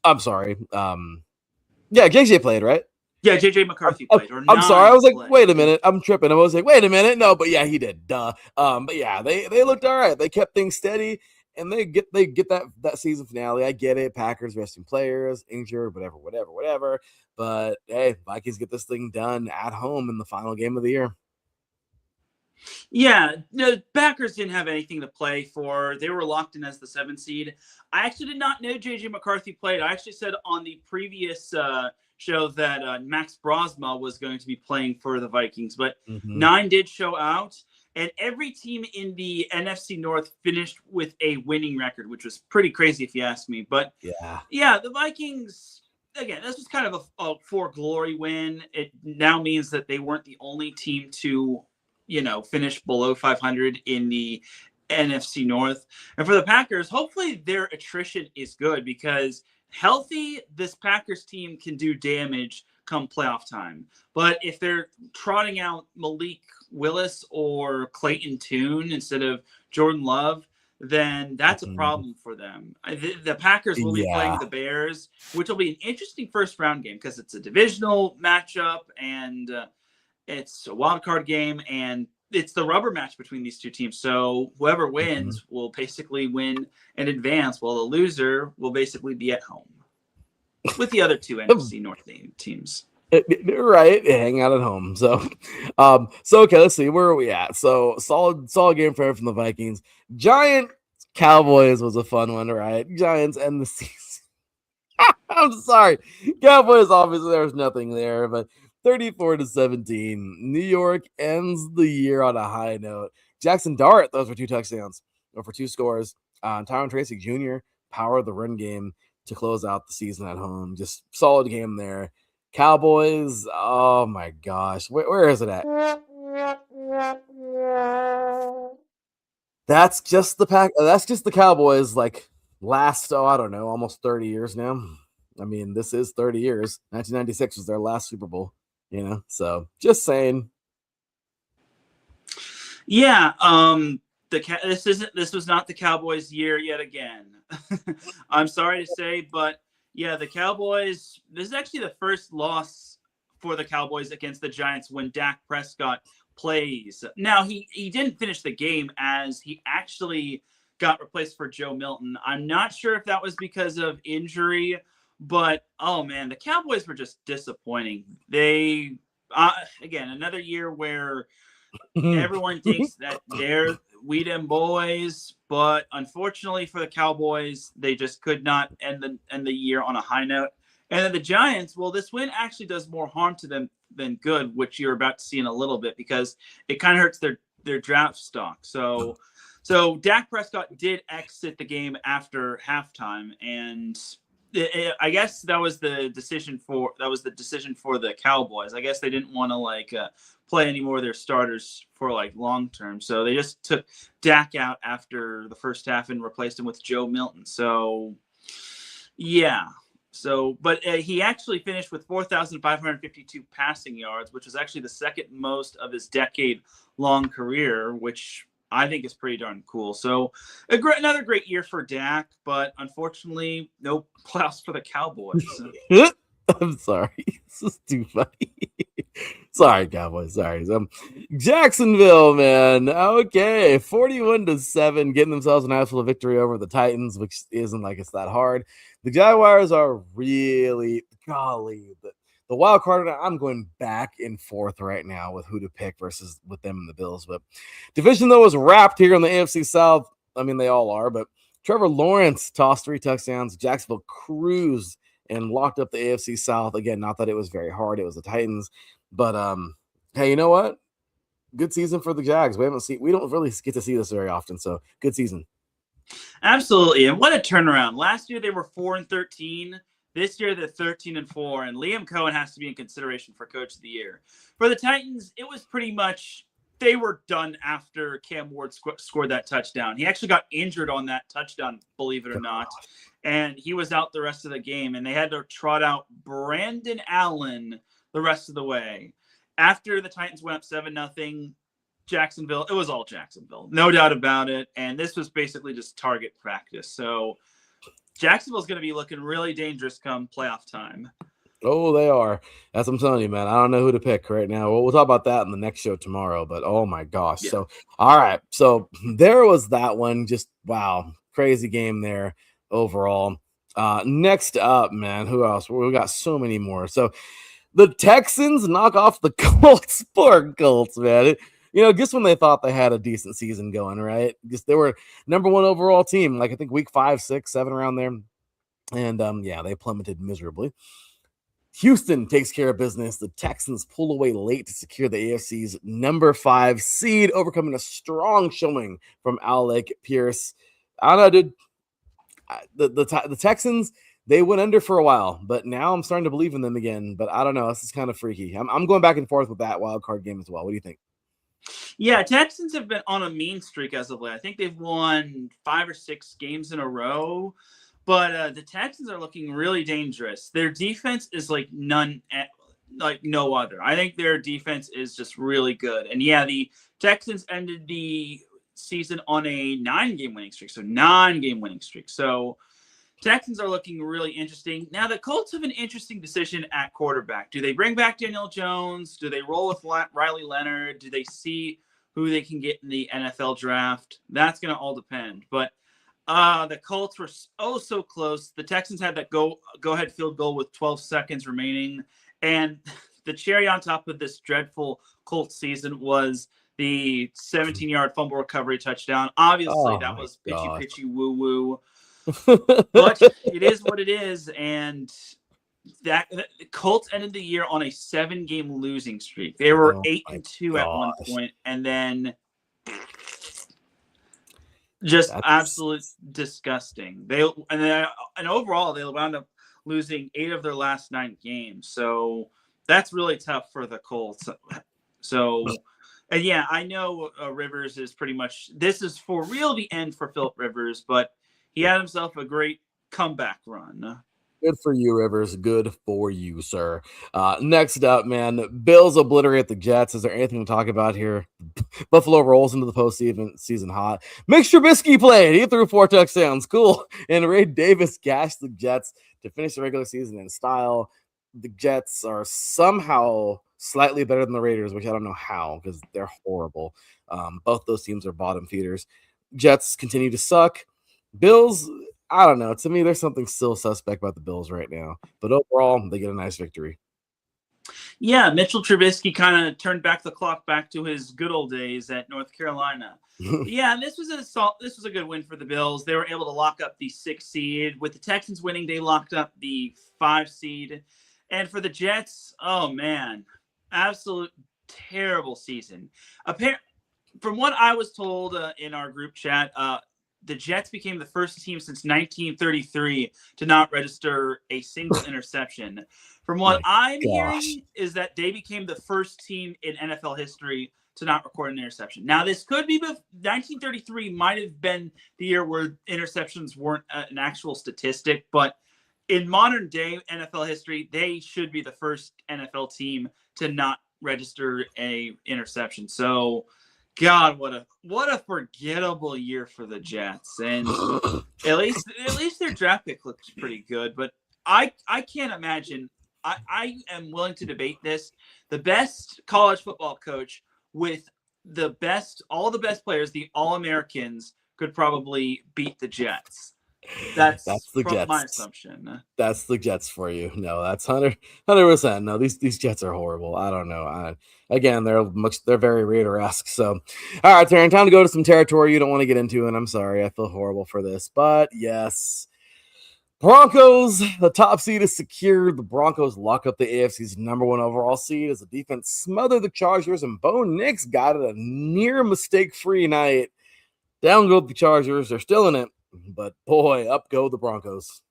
I'm sorry. Yeah, JJ played, right? Yeah, JJ McCarthy I'm, played, or I'm sorry. I nine was like, played. wait a minute. I'm tripping. I was like, wait a minute. No, but yeah, he did. Duh. But yeah, they looked all right. They kept things steady, and they get that season finale. I get it. Packers resting players, injured, whatever. But hey, Vikings get this thing done at home in the final game of the year. Yeah, the Packers didn't have anything to play for. They were locked in as the 7th seed. I actually did not know JJ McCarthy played. I actually said on the previous show that Max Brosma was going to be playing for the Vikings, but 9 did show out. And every team in the NFC North finished with a winning record, which was pretty crazy if you ask me. But yeah, the Vikings, again, this was kind of a for glory win. It now means that they weren't the only team to finish below 500 in the NFC North. And for the Packers, hopefully their attrition is good, because healthy, this Packers team can do damage come playoff time. But if they're trotting out Malik Willis or Clayton Tune instead of Jordan Love, then that's a problem for them. The Packers will be playing the Bears, which will be an interesting first round game because it's a divisional matchup, and it's a wild card game, and it's the rubber match between these two teams. So whoever wins will basically win and advance, while the loser will basically be at home with the other two NFC North teams. Right, hang out at home. So okay, let's see, where are we at? So solid game from the Vikings. Giant Cowboys was a fun one, right? Giants end the season. I'm sorry, Cowboys. Obviously, there was nothing there, but 34-17. New York ends the year on a high note. Jackson Dart, those were 2 touchdowns for 2 scores. Tyron Tracy Jr. powered the run game to close out the season at home. Just solid game there. Cowboys, oh my gosh, where is it at? That's just the Cowboys, like last, I don't know, almost 30 years now. I mean, this is 30 years. 1996 was their last Super Bowl, so just saying. Yeah, this was not the Cowboys' year yet again. I'm sorry to say, but yeah, the Cowboys, this is actually the first loss for the Cowboys against the Giants when Dak Prescott plays. Now, he didn't finish the game, as he actually got replaced for Joe Milton. I'm not sure if that was because of injury, but oh man, the Cowboys were just disappointing. They again, another year where everyone thinks that they're we them boys, but unfortunately for the Cowboys, they just could not end the year on a high note. And then the Giants, well, this win actually does more harm to them than good, which you're about to see in a little bit, because it kind of hurts their draft stock. So Dak Prescott did exit the game after halftime, and I guess that was the decision for the Cowboys. I guess they didn't want to play any more of their starters for long term, so they just took Dak out after the first half and replaced him with Joe Milton. So yeah. So, but he actually finished with 4,552 passing yards, which was actually the second most of his decade-long career, which I think is pretty darn cool. So, another great year for Dak, but unfortunately, no playoffs for the Cowboys. I'm sorry. This is too funny. Sorry, Cowboys. Sorry. Jacksonville, man. Okay. 41-7, getting themselves an absolute victory over the Titans, which isn't like it's that hard. The Jaguars are really, golly, the wild card. I'm going back and forth right now with who to pick versus with them and the Bills. But division, though, is wrapped here in the AFC South. I mean, they all are. But Trevor Lawrence tossed 3 touchdowns. Jacksonville cruised and locked up the AFC South. Again, not that it was very hard. It was the Titans. But hey, you know what? Good season for the Jags. We don't really get to see this very often. So good season. Absolutely. And what a turnaround. Last year they were 4-13. This year they're 13-4. And Liam Cohen has to be in consideration for Coach of the Year. For the Titans, it was pretty much they were done after Cam Ward scored that touchdown. He actually got injured on that touchdown, believe it or not. And he was out the rest of the game. And they had to trot out Brandon Allen the rest of the way. after the Titans went up 7-0, Jacksonville, it was all Jacksonville. No doubt about it. And this was basically just target practice. So Jacksonville's going to be looking really dangerous come playoff time. Oh, they are. That's what I'm telling you, man. I don't know who to pick right now. We'll talk about that in the next show tomorrow, but oh my gosh. Yeah. So, all right. So there was that one. Just wow. Crazy game there overall. Next up, man, who else? We got so many more. So the Texans knock off the Colts. Poor Colts, man. Just when they thought they had a decent season going, right? Just they were number one overall team, like I think week 5, 6, 7 around there. And yeah, they plummeted miserably. Houston takes care of business. The Texans pull away late to secure the AFC's number 5 seed, overcoming a strong showing from Alec Pierce. I don't know, dude. The Texans, they went under for a while, but now I'm starting to believe in them again. But I don't know. This is kind of freaky. I'm going back and forth with that wild card game as well. What do you think? Yeah, Texans have been on a mean streak as of late. I think they've won 5 or 6 games in a row. But the Texans are looking really dangerous. Their defense is like no other. I think their defense is just really good. And yeah, the Texans ended the season on a 9-game winning streak. So Texans are looking really interesting. Now the Colts have an interesting decision at quarterback. Do they bring back Daniel Jones? Do they roll with Riley Leonard? Do they see who they can get in the NFL draft? That's going to all depend. But the Colts were so close. The Texans had that go-ahead field goal with 12 seconds remaining. And the cherry on top of this dreadful Colts season was the 17-yard fumble recovery touchdown. Obviously, that was pitchy woo-woo. But it is what it is. And the Colts ended the year on a 7-game losing streak. They were 8-2 at one point, and then just absolute disgusting. And overall they wound up losing 8 of their last 9 games. So that's really tough for the Colts. So, and yeah, I know Rivers is pretty much, this is for real the end for Philip Rivers, but he had himself a great comeback run. Good for you, Rivers. Good for you, sir. Next up, man, Bills obliterate the Jets. Is there anything to talk about here? Buffalo rolls into the postseason hot. Mitch Trubisky played. He threw 4 touchdowns. Cool. And Ray Davis gashed the Jets to finish the regular season in style. The Jets are somehow slightly better than the Raiders, which I don't know how because they're horrible. Both those teams are bottom feeders. Jets continue to suck. Bills, I don't know. To me, there's something still suspect about the Bills right now. But overall, they get a nice victory. Yeah, Mitchell Trubisky kind of turned back the clock back to his good old days at North Carolina. Yeah, this was a good win for the Bills. They were able to lock up the 6th seed. With the Texans winning, they locked up the 5 seed. And for the Jets, oh man, absolute terrible season. From what I was told in our group chat, the Jets became the first team since 1933 to not register a single interception. From what I'm hearing is that they became the first team in NFL history to not record an interception. Now, this could be 1933 might have been the year where interceptions weren't an actual statistic, but in modern day NFL history, they should be the first NFL team to not register a interception. So, God, what a forgettable year for the Jets. And at least their draft pick looks pretty good. But I can't imagine. I am willing to debate this. The best college football coach with all the best players, the All-Americans, could probably beat the Jets. That's the Jets. My assumption. That's the Jets for you. No, that's 100%. No, these Jets are horrible. I don't know. Again, they're very Raider-esque. So, all right, Teran, time to go to some territory you don't want to get into, and I'm sorry, I feel horrible for this, but yes. Broncos, the top seed is secured. The Broncos lock up the AFC's number 1 overall seed as the defense smothered the Chargers, and Bo Nix got it a near mistake-free night. Down go the Chargers. They're still in it. But boy, up go the Broncos.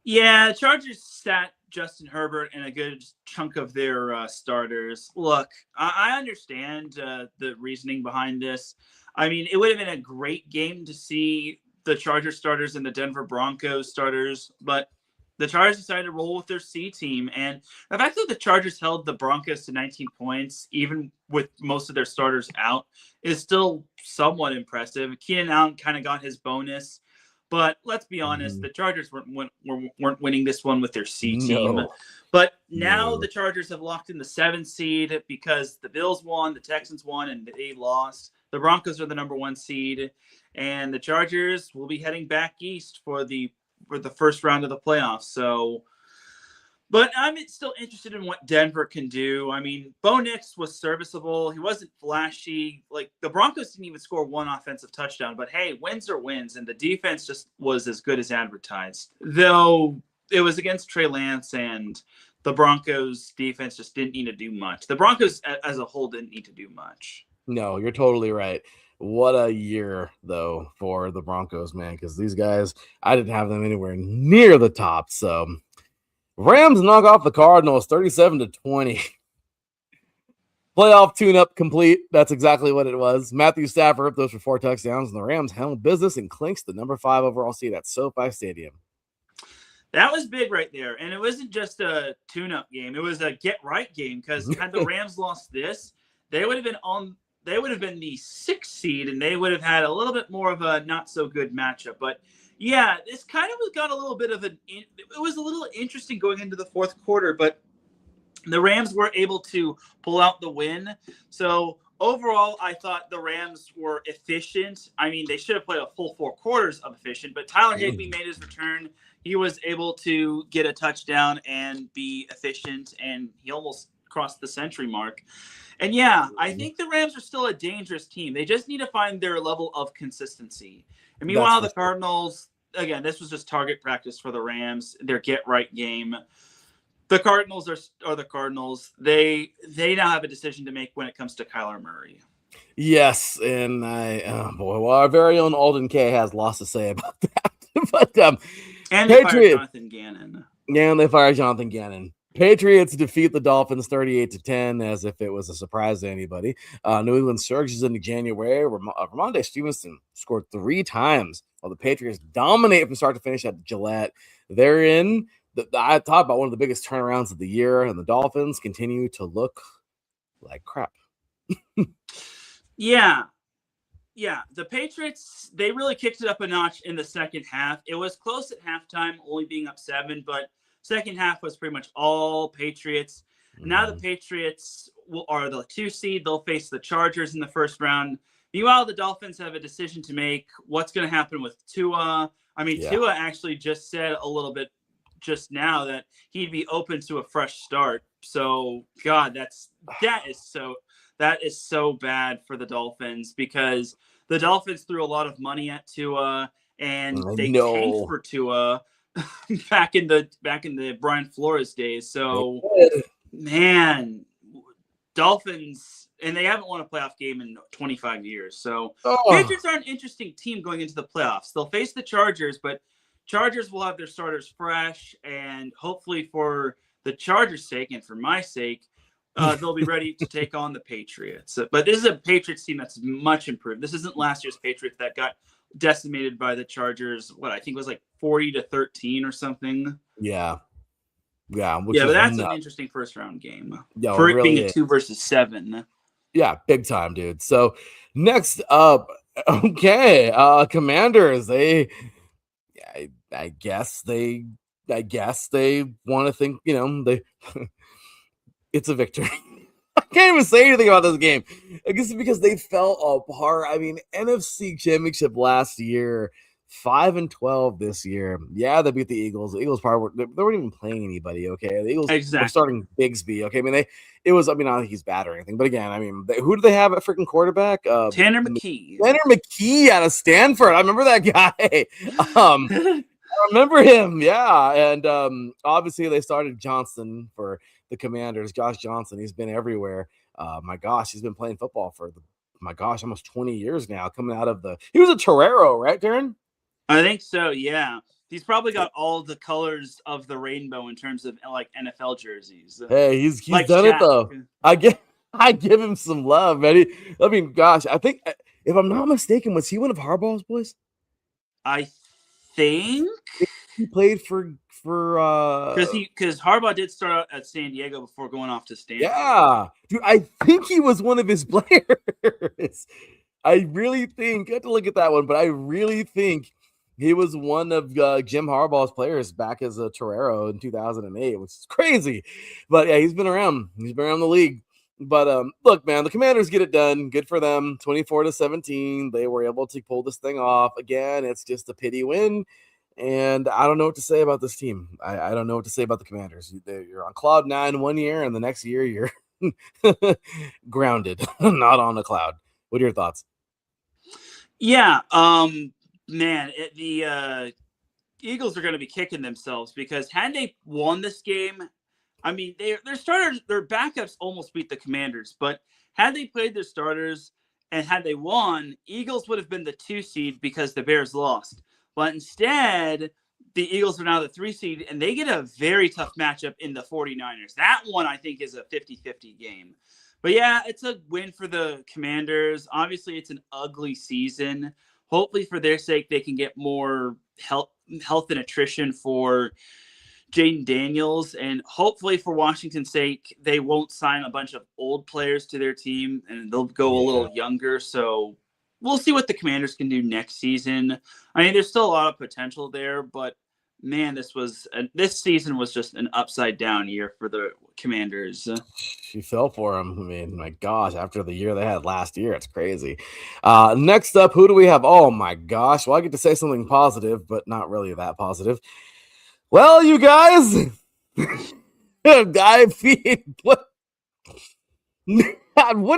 Yeah, the Chargers sat Justin Herbert and a good chunk of their starters. Look, I understand the reasoning behind this. I mean, it would have been a great game to see the Chargers starters and the Denver Broncos starters, but The Chargers decided to roll with their C team, and the fact that the Chargers held the Broncos to 19 points, even with most of their starters out, is still somewhat impressive. Keenan Allen kind of got his bonus, but let's be honest, the Chargers weren't winning this one with their C team. No. But now the Chargers have locked in the 7th seed because the Bills won, the Texans won, and they lost. The Broncos are the number 1 seed, and the Chargers will be heading back east for the first round of the playoffs. So, but I'm still interested in what Denver can do. I mean, Bo Nix was serviceable. He wasn't flashy. Like, the Broncos didn't even score one offensive touchdown, but hey, wins are wins. And the defense just was as good as advertised, though it was against Trey Lance, and the Broncos defense just didn't need to do much. The Broncos as a whole didn't need to do much. No, you're totally right. What a year, though, for the Broncos, man, because these guys, I didn't have them anywhere near the top. So Rams knock off the Cardinals 37-20. Playoff tune-up complete. That's exactly what it was. Matthew Stafford throws for 4 touchdowns, and the Rams handle business and clinks the number 5 overall seed at SoFi Stadium. That was big right there. And it wasn't just a tune-up game. It was a get-right game, because had the Rams lost this, they would have been the 6th seed, and they would have had a little bit more of a not so good matchup. But yeah, this kind of got a little bit of it was a little interesting going into the 4th quarter, but the Rams were able to pull out the win. So overall, I thought the Rams were efficient. I mean, they should have played a full 4 quarters of efficient, but Tyler Higbee made his return. He was able to get a touchdown and be efficient, and he almost crossed the century mark. And yeah, I think the Rams are still a dangerous team. They just need to find their level of consistency. And meanwhile, the Cardinals, again, this was just target practice for the Rams, their get-right game. The Cardinals are the Cardinals. They now have a decision to make when it comes to Kyler Murray. Yes, and our very own Alden K has lots to say about that. But and they fired Jonathan Gannon. Yeah, and they fired Jonathan Gannon. Patriots defeat the Dolphins 38-10, as if it was a surprise to anybody. New England surges into January. Ramondre Stevenson scored 3 times, while the Patriots dominate from start to finish at Gillette. They're in. I talked about one of the biggest turnarounds of the year, and the Dolphins continue to look like crap. Yeah, the Patriots, they really kicked it up a notch in the second half. It was close at halftime, only being up 7, but second half was pretty much all Patriots. Now the Patriots are the 2 seed. They'll face the Chargers in the first round. Meanwhile, the Dolphins have a decision to make. What's going to happen with Tua? I mean, Tua actually just said a little bit just now that he'd be open to a fresh start. So, God, that is so bad for the Dolphins, because the Dolphins threw a lot of money at Tua, and they tanked for Tua back in the Brian Flores days. So, man, Dolphins, and they haven't won a playoff game in 25 years. So, Patriots are an interesting team going into the playoffs. They'll face the Chargers, but Chargers will have their starters fresh, and hopefully for the Chargers' sake and for my sake, they'll be ready to take on the Patriots. But this is a Patriots team that's much improved. This isn't last year's Patriots that got decimated by the Chargers. What I think was like 40-13 or something. Yeah. But that's an interesting first round game. Yeah, for it really being a 2 versus 7. Yeah, big time, dude. So next up, Commanders. I guess they want to think, it's a victory. I can't even say anything about this game. I guess it's because they fell apart. I mean, NFC Championship last year, 5-12 this year. Yeah, they beat the Eagles. The Eagles probably they weren't even playing anybody. Okay, the Eagles were starting Bigsby. Okay, I mean I don't think he's bad or anything. But again, I mean, who do they have at freaking quarterback? Tanner McKee. Tanner McKee out of Stanford. I remember that guy. I remember him. Yeah, and obviously they started Johnson for the Commanders. Josh Johnson. He's been everywhere. My gosh, he's been playing football for almost 20 years now. Coming out of he was a Torero, right, Teran? I think so, yeah. He's probably got all the colors of the rainbow in terms of like NFL jerseys. Hey, he's like done Shaq. It though. I give him some love, man. I mean, gosh, I think if I'm not mistaken, was he one of Harbaugh's boys? I think he played for for because Harbaugh did start out at San Diego before going off to Stanford. Yeah, dude, I think he was one of his players. I really think I have to look at that one, but I really think he was one of Jim Harbaugh's players back as a Torero in 2008, which is crazy. But yeah, he's been around. He's been around the league. But look, man, the Commanders get it done. Good for them. 24-17. They were able to pull this thing off. Again, it's just a pity win. And I don't know what to say about this team. I don't know what to say about the Commanders. You're on cloud 9 1 year, and the next year you're grounded, not on a cloud. What are your thoughts? Yeah, man, the Eagles are going to be kicking themselves because had they won this game, I mean, their starters, their backups almost beat the Commanders, but had they played their starters and had they won, Eagles would have been the 2 seed because the Bears lost. But instead, the Eagles are now the 3 seed, and they get a very tough matchup in the 49ers. That one, I think, is a 50-50 game. But yeah, it's a win for the Commanders. Obviously, it's an ugly season. Hopefully, for their sake, they can get more health and attrition for Jaden Daniels. And hopefully, for Washington's sake, they won't sign a bunch of old players to their team, and they'll go a little younger. So we'll see what the Commanders can do next season. I mean, there's still a lot of potential there, but man, this season was just an upside down year for the Commanders. She fell for him. I mean, my gosh, after the year they had last year, it's crazy. Next up, who do we have? Oh my gosh. Well, I get to say something positive, but not really that positive. Well, you guys, what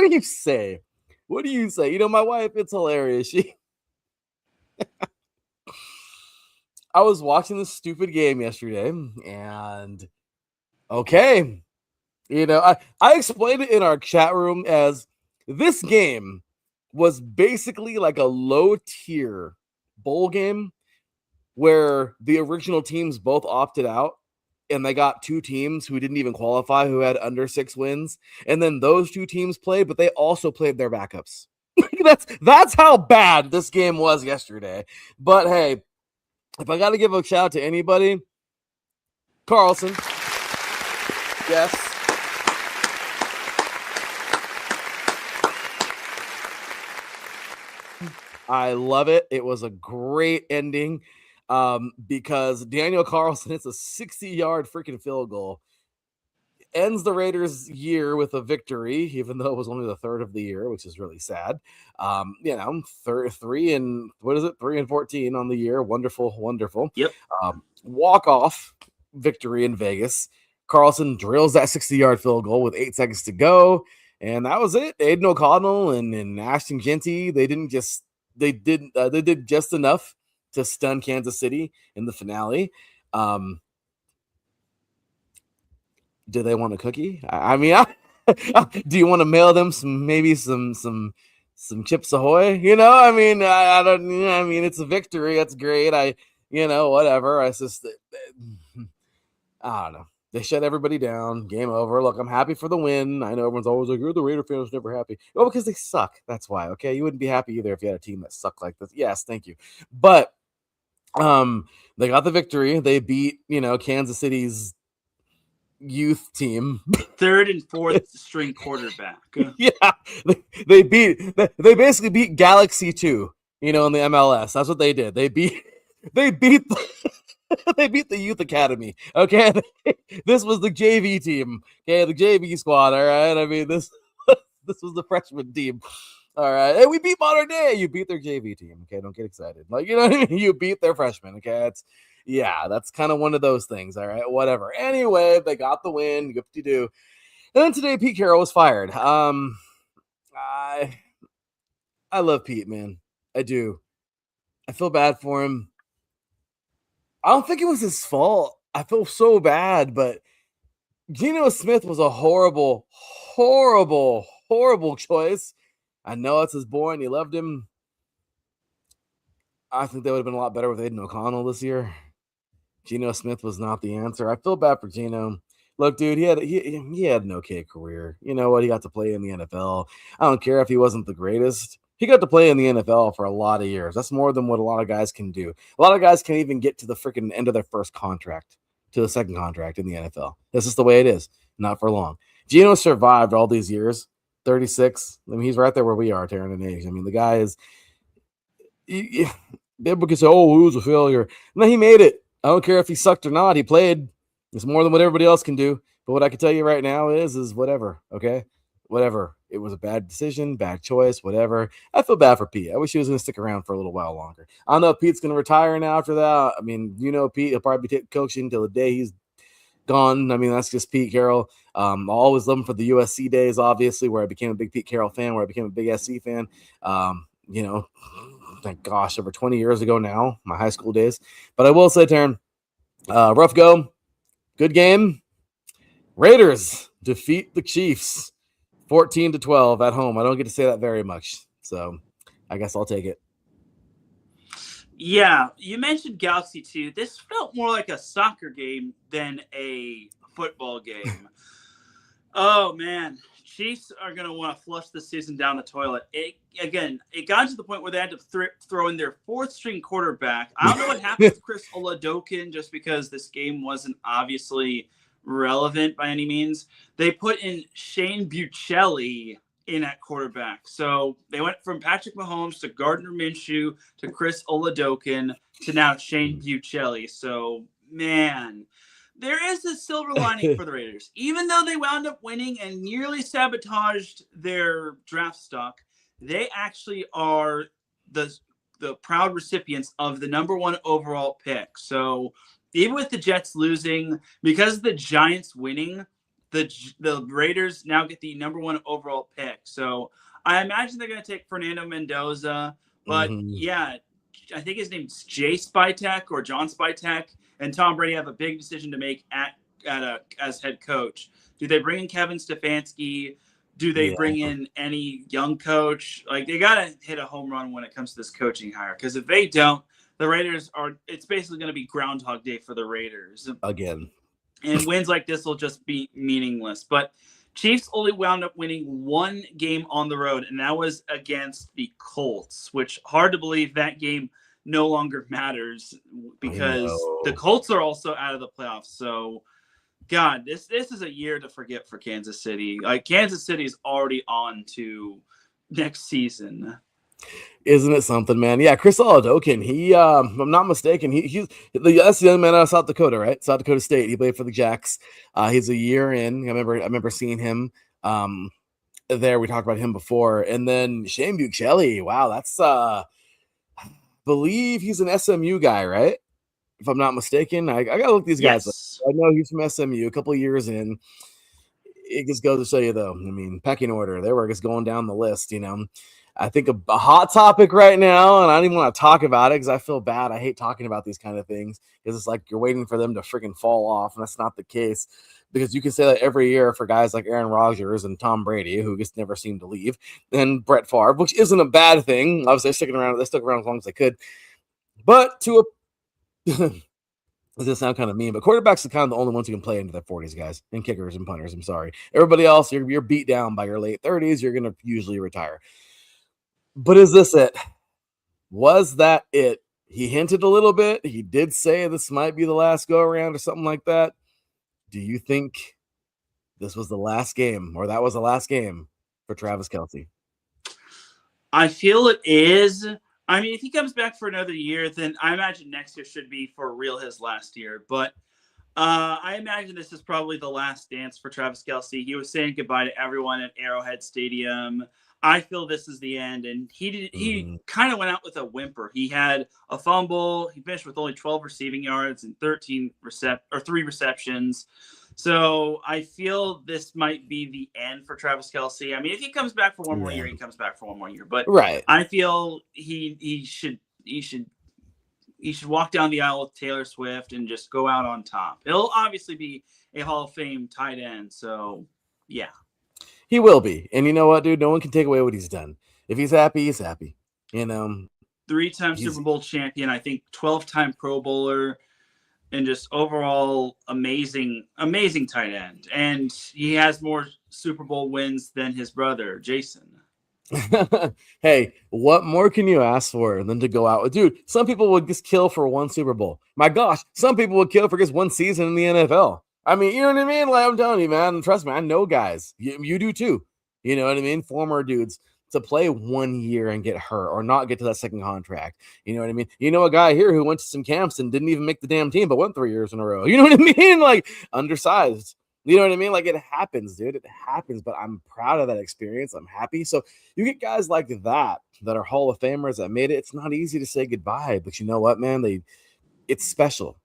do you say? What do you say? You know, my wife, it's hilarious. I was watching this stupid game yesterday, and okay, you know, I explained it in our chat room as this game was basically like a low-tier bowl game where the original teams both opted out, and they got 2 teams who didn't even qualify who had under 6 wins, and then those 2 teams played, but they also played their backups. That's how bad this game was yesterday. But hey, if I got to give a shout out to anybody, Carlson. Yes. I love it. It was a great ending because Daniel Carlson hits a 60-yard freaking field goal. Ends the Raiders' year with a victory, even though it was only the 3rd of the year, which is really sad. You know, 3 and 14 on the year. Wonderful. Yep. Walk-off victory in Vegas. Carlson drills that 60-yard field goal with 8 seconds to go, and that was it. Aiden O'Connell and Ashton Jeanty, they did just enough to stun Kansas City in the finale. Do they want a cookie? I mean, do you want to mail them some Chips Ahoy? You know, I mean, I don't. I mean, it's a victory. That's great. Whatever. I just, I don't know. They shut everybody down. Game over. Look, I'm happy for the win. I know everyone's always like, "You're the Raider fans, never happy." Well, because they suck. That's why. Okay, you wouldn't be happy either if you had a team that sucked like this. Yes, thank you. But they got the victory. They beat Kansas City's youth team, 3rd and 4th string quarterback. Yeah, they basically beat Galaxy 2, in the MLS. That's what they did. They beat they beat the youth academy. Okay, this was the JV team. Okay, the JV squad. All right, I mean this was the freshman team. All right, hey, we beat Modern Day. You beat their JV team. Okay, don't get excited. Like, you know what I mean? You beat their freshmen. Okay, that's kind of one of those things. All right, whatever. Anyway, they got the win. Good-to-do. And then today, Pete Carroll was fired. I love Pete, man. I do. I feel bad for him. I don't think it was his fault. I feel so bad, but Geno Smith was a horrible choice. I know it's his boy, and he loved him. I think they would have been a lot better with Aiden O'Connell this year. Geno Smith was not the answer. I feel bad for Geno. Look, dude, he had an okay career. You know what? He got to play in the NFL. I don't care if he wasn't the greatest. He got to play in the NFL for a lot of years. That's more than what a lot of guys can do. A lot of guys can't even get to the freaking end of their first contract. to the second contract in the NFL. That's just the way it is. Not for long. Geno survived all these years, 36. I mean, he's right there where we are, Teran in age. I mean, the guy is. People can say, "Oh, he was a failure." No, he made it. I don't care if he sucked or not. He played. It's more than what everybody else can do. But what I can tell you right now is whatever. Okay, whatever. It was a bad decision, bad choice, whatever. I feel bad for Pete. I wish he was going to stick around for a little while longer. I don't know if Pete's going to retire now after that. I mean, Pete, he'll probably be coaching until the day he's gone. I mean, that's just Pete Carroll. I'll always love him for the USC days, obviously, where I became a big Pete Carroll fan, where I became a big SC fan. Thank gosh, over 20 years ago now, my high school days. But I will say, Teran, rough go, good game. Raiders defeat the Chiefs 14-12 at home. I don't get to say that very much, so I guess I'll take it. Yeah, you mentioned Galaxy 2. This felt more like a soccer game than a football game. Oh, man. Chiefs are going to want to flush this season down the toilet. It got to the point where they had to throw in their fourth-string quarterback. I don't know what happened to Chris Oladokin, just because this game wasn't obviously relevant by any means. They put in Shane Buechele in at quarterback. So they went from Patrick Mahomes to Gardner Minshew to Chris Oladokin to now Shane Buechele. So, man, there is a silver lining for the Raiders. Even though they wound up winning and nearly sabotaged their draft stock, they actually are the proud recipients of the number 1 overall pick. So even with the Jets losing, because of the Giants winning, the Raiders now get the number 1 overall pick. So I imagine they're going to take Fernando Mendoza. But yeah, I think his name's Jay Spytek or John Spytek, and Tom Brady have a big decision to make as head coach. Do they bring in Kevin Stefanski? Do they bring in any young coach? Like, they got to hit a home run when it comes to this coaching hire, because if they don't, the Raiders it's basically going to be Groundhog Day for the Raiders again. And wins like this will just be meaningless. But Chiefs only wound up winning 1 game on the road, and that was against the Colts, which hard to believe that game no longer matters, because the Colts are also out of the playoffs. So, God, this is a year to forget for Kansas City. Like, Kansas City is already on to next season. Isn't it something, man? Yeah, Chris Oladokin, he, if I'm not mistaken, that's the young man out of South Dakota, right? South Dakota State. He played for the Jacks. He's a year in. I remember seeing him there. We talked about him before. And then Shane Buechele, wow, that's I believe he's an SMU guy, right? If I'm not mistaken. I gotta look these guys up. I know he's from SMU, a couple of years in. It just goes to show you, though. I mean, pecking order. They were just going down the list, I think a hot topic right now, and I don't even want to talk about it because I feel bad. I hate talking about these kind of things because it's like you're waiting for them to freaking fall off, and that's not the case, because you can say that every year for guys like Aaron Rodgers and Tom Brady, who just never seem to leave, and Brett Favre, which isn't a bad thing. Obviously, they stuck around as long as they could. But to a this sound kind of mean, but quarterbacks are kind of the only ones who can play into their 40s, guys, and kickers and punters. I'm sorry. Everybody else, you're beat down by your late 30s. You're going to usually retire. But is this it? Was that it? He hinted a little bit. He did say this might be the last go around or something like that. Do you think this was the last game, or that was the last game for Travis Kelce? I feel it is. I mean, if he comes back for another year, then I imagine next year should be for real his last year. But I imagine this is probably the last dance for Travis Kelce. He was saying goodbye to everyone at Arrowhead Stadium. I feel this is the end. And he kind of went out with a whimper. He had a fumble. He finished with only 12 receiving yards and 3 receptions. So I feel this might be the end for Travis Kelce. I mean, if he comes back for one more year, he comes back for one more year. But I feel he should walk down the aisle with Taylor Swift and just go out on top. He'll obviously be a Hall of Fame tight end. So, yeah. He will be. And you know what, dude? No one can take away what he's done. If he's happy, he's happy. 3-time Super Bowl champion, I think 12-time Pro Bowler, and just overall amazing tight end. And he has more Super Bowl wins than his brother, Jason. Hey, what more can you ask for than to go out with? Dude, some people would just kill for one Super Bowl. My gosh, some people would kill for just one season in the NFL. I mean, you know what I mean? Like, I'm telling you, man. Trust me, I know guys. You do too. You know what I mean? Former dudes to play 1 year and get hurt or not get to that second contract. You know what I mean? You know a guy here who went to some camps and didn't even make the damn team, but went 3 years in a row. You know what I mean? Like, undersized. You know what I mean? Like, it happens, dude. It happens, but I'm proud of that experience. I'm happy. So you get guys like that are Hall of Famers that made it. It's not easy to say goodbye, but you know what, man? It's special.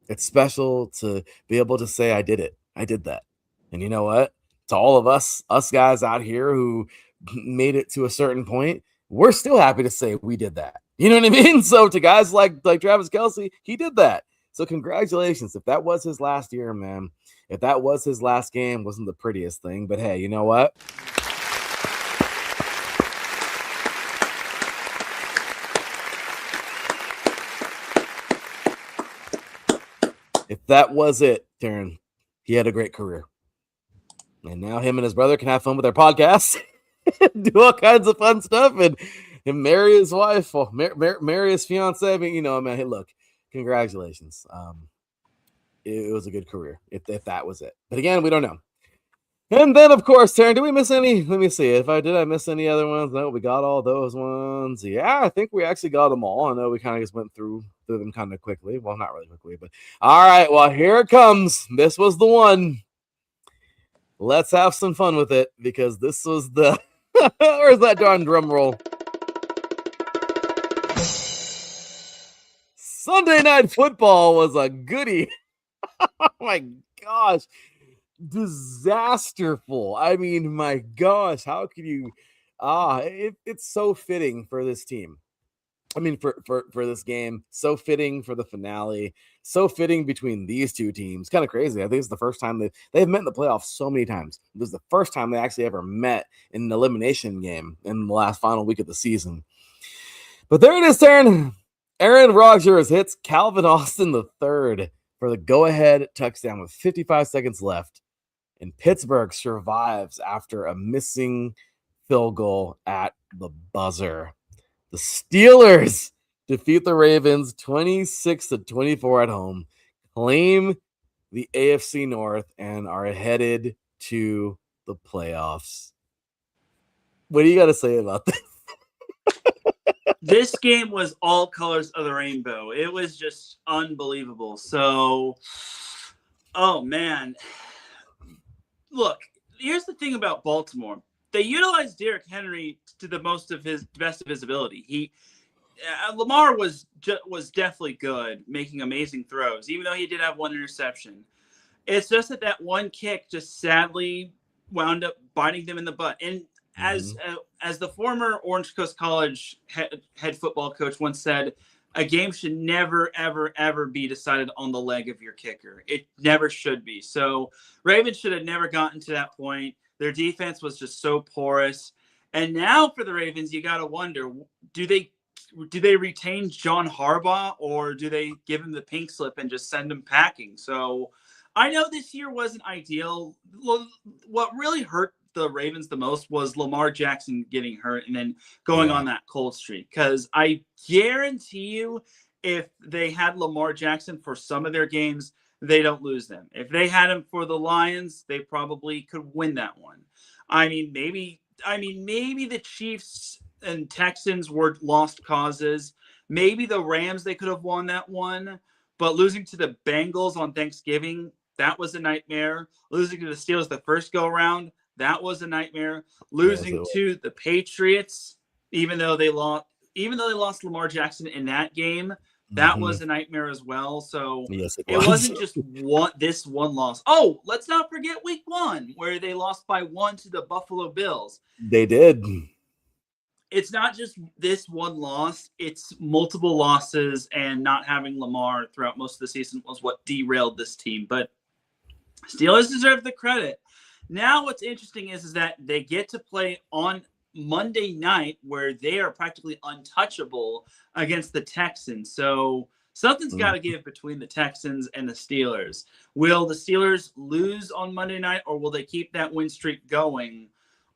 It's special to be able to say, I did it. I did that. And you know what? To all of us guys out here who made it to a certain point, we're still happy to say we did that. You know what I mean? So to guys like Travis Kelce, he did that. So congratulations. If that was his last year, man, if that was his last game, wasn't the prettiest thing. But hey, you know what? If that was it, Teran, he had a great career. And now him and his brother can have fun with their podcasts, do all kinds of fun stuff, and marry his wife, or marry his fiance. I mean, you know, man, hey, look, congratulations. It was a good career, if that was it. But again, we don't know. And then, of course, Teran, did we miss any? Let me see. If I did, I miss any other ones? No, we got all those ones. Yeah, I think we actually got them all. I know we kind of just went through them kind of quickly. Well, not really quickly, but all right. Well, here it comes. This was the one. Let's have some fun with it because this was the. Where's that darn drum roll? Sunday Night Football was a goodie. Oh my gosh. Disasterful. I mean, my gosh, how could you? It's so fitting for this team. I mean, for this game, so fitting for the finale, so fitting between these two teams. Kind of crazy. I think it's the first time they've met in the playoffs so many times. This is the first time they actually ever met in an elimination game in the last final week of the season. But there it is, Teran. Teran Rodriguez hits Calvin Austin III for the go-ahead touchdown with 55 seconds left. And Pittsburgh survives after a missing field goal at the buzzer. The Steelers defeat the Ravens 26-24 at home, claim the AFC North, and are headed to the playoffs. What do you got to say about this? This game was all colors of the rainbow. It was just unbelievable. So, oh man. Look, here's the thing about Baltimore. They utilized Derrick Henry to the best of his ability. Lamar was definitely good, making amazing throws, even though he did have one interception. It's just that one kick just sadly wound up biting them in the butt. And as the former Orange Coast College head football coach once said, a game should never, ever, ever be decided on the leg of your kicker. It never should be. So Ravens should have never gotten to that point. Their defense was just so porous. And now for the Ravens, you got to wonder, do they retain John Harbaugh, or do they give him the pink slip and just send him packing? So I know this year wasn't ideal. What really hurt the Ravens the most was Lamar Jackson getting hurt and then going on that cold streak. Because I guarantee you, if they had Lamar Jackson for some of their games, they don't lose them. If they had him for the Lions, they probably could win that one. I mean, maybe the Chiefs and Texans were lost causes. Maybe the Rams, they could have won that one. But losing to the Bengals on Thanksgiving, that was a nightmare. Losing to the Steelers the first go-around, that was a nightmare. Losing to the Patriots, even though they lost Lamar Jackson in that game, that was a nightmare as well. So it wasn't just this one loss. Oh, let's not forget week 1, where they lost by 1 to the Buffalo Bills. They did. It's not just this one loss. It's multiple losses, and not having Lamar throughout most of the season was what derailed this team. But Steelers deserve the credit. Now what's interesting is that they get to play on Monday night, where they are practically untouchable against the Texans. So something's got to give between the Texans and the Steelers. Will the Steelers lose on Monday night, or will they keep that win streak going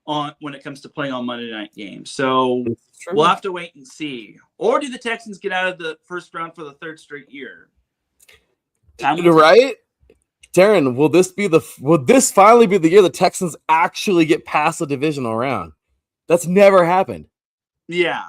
on when it comes to playing on Monday night games. So True. we'll have to wait and see. Or do the Texans get out of the first round for the third straight year? Right? Teran, will this finally be the year the Texans actually get past the divisional round? That's never happened. Yeah.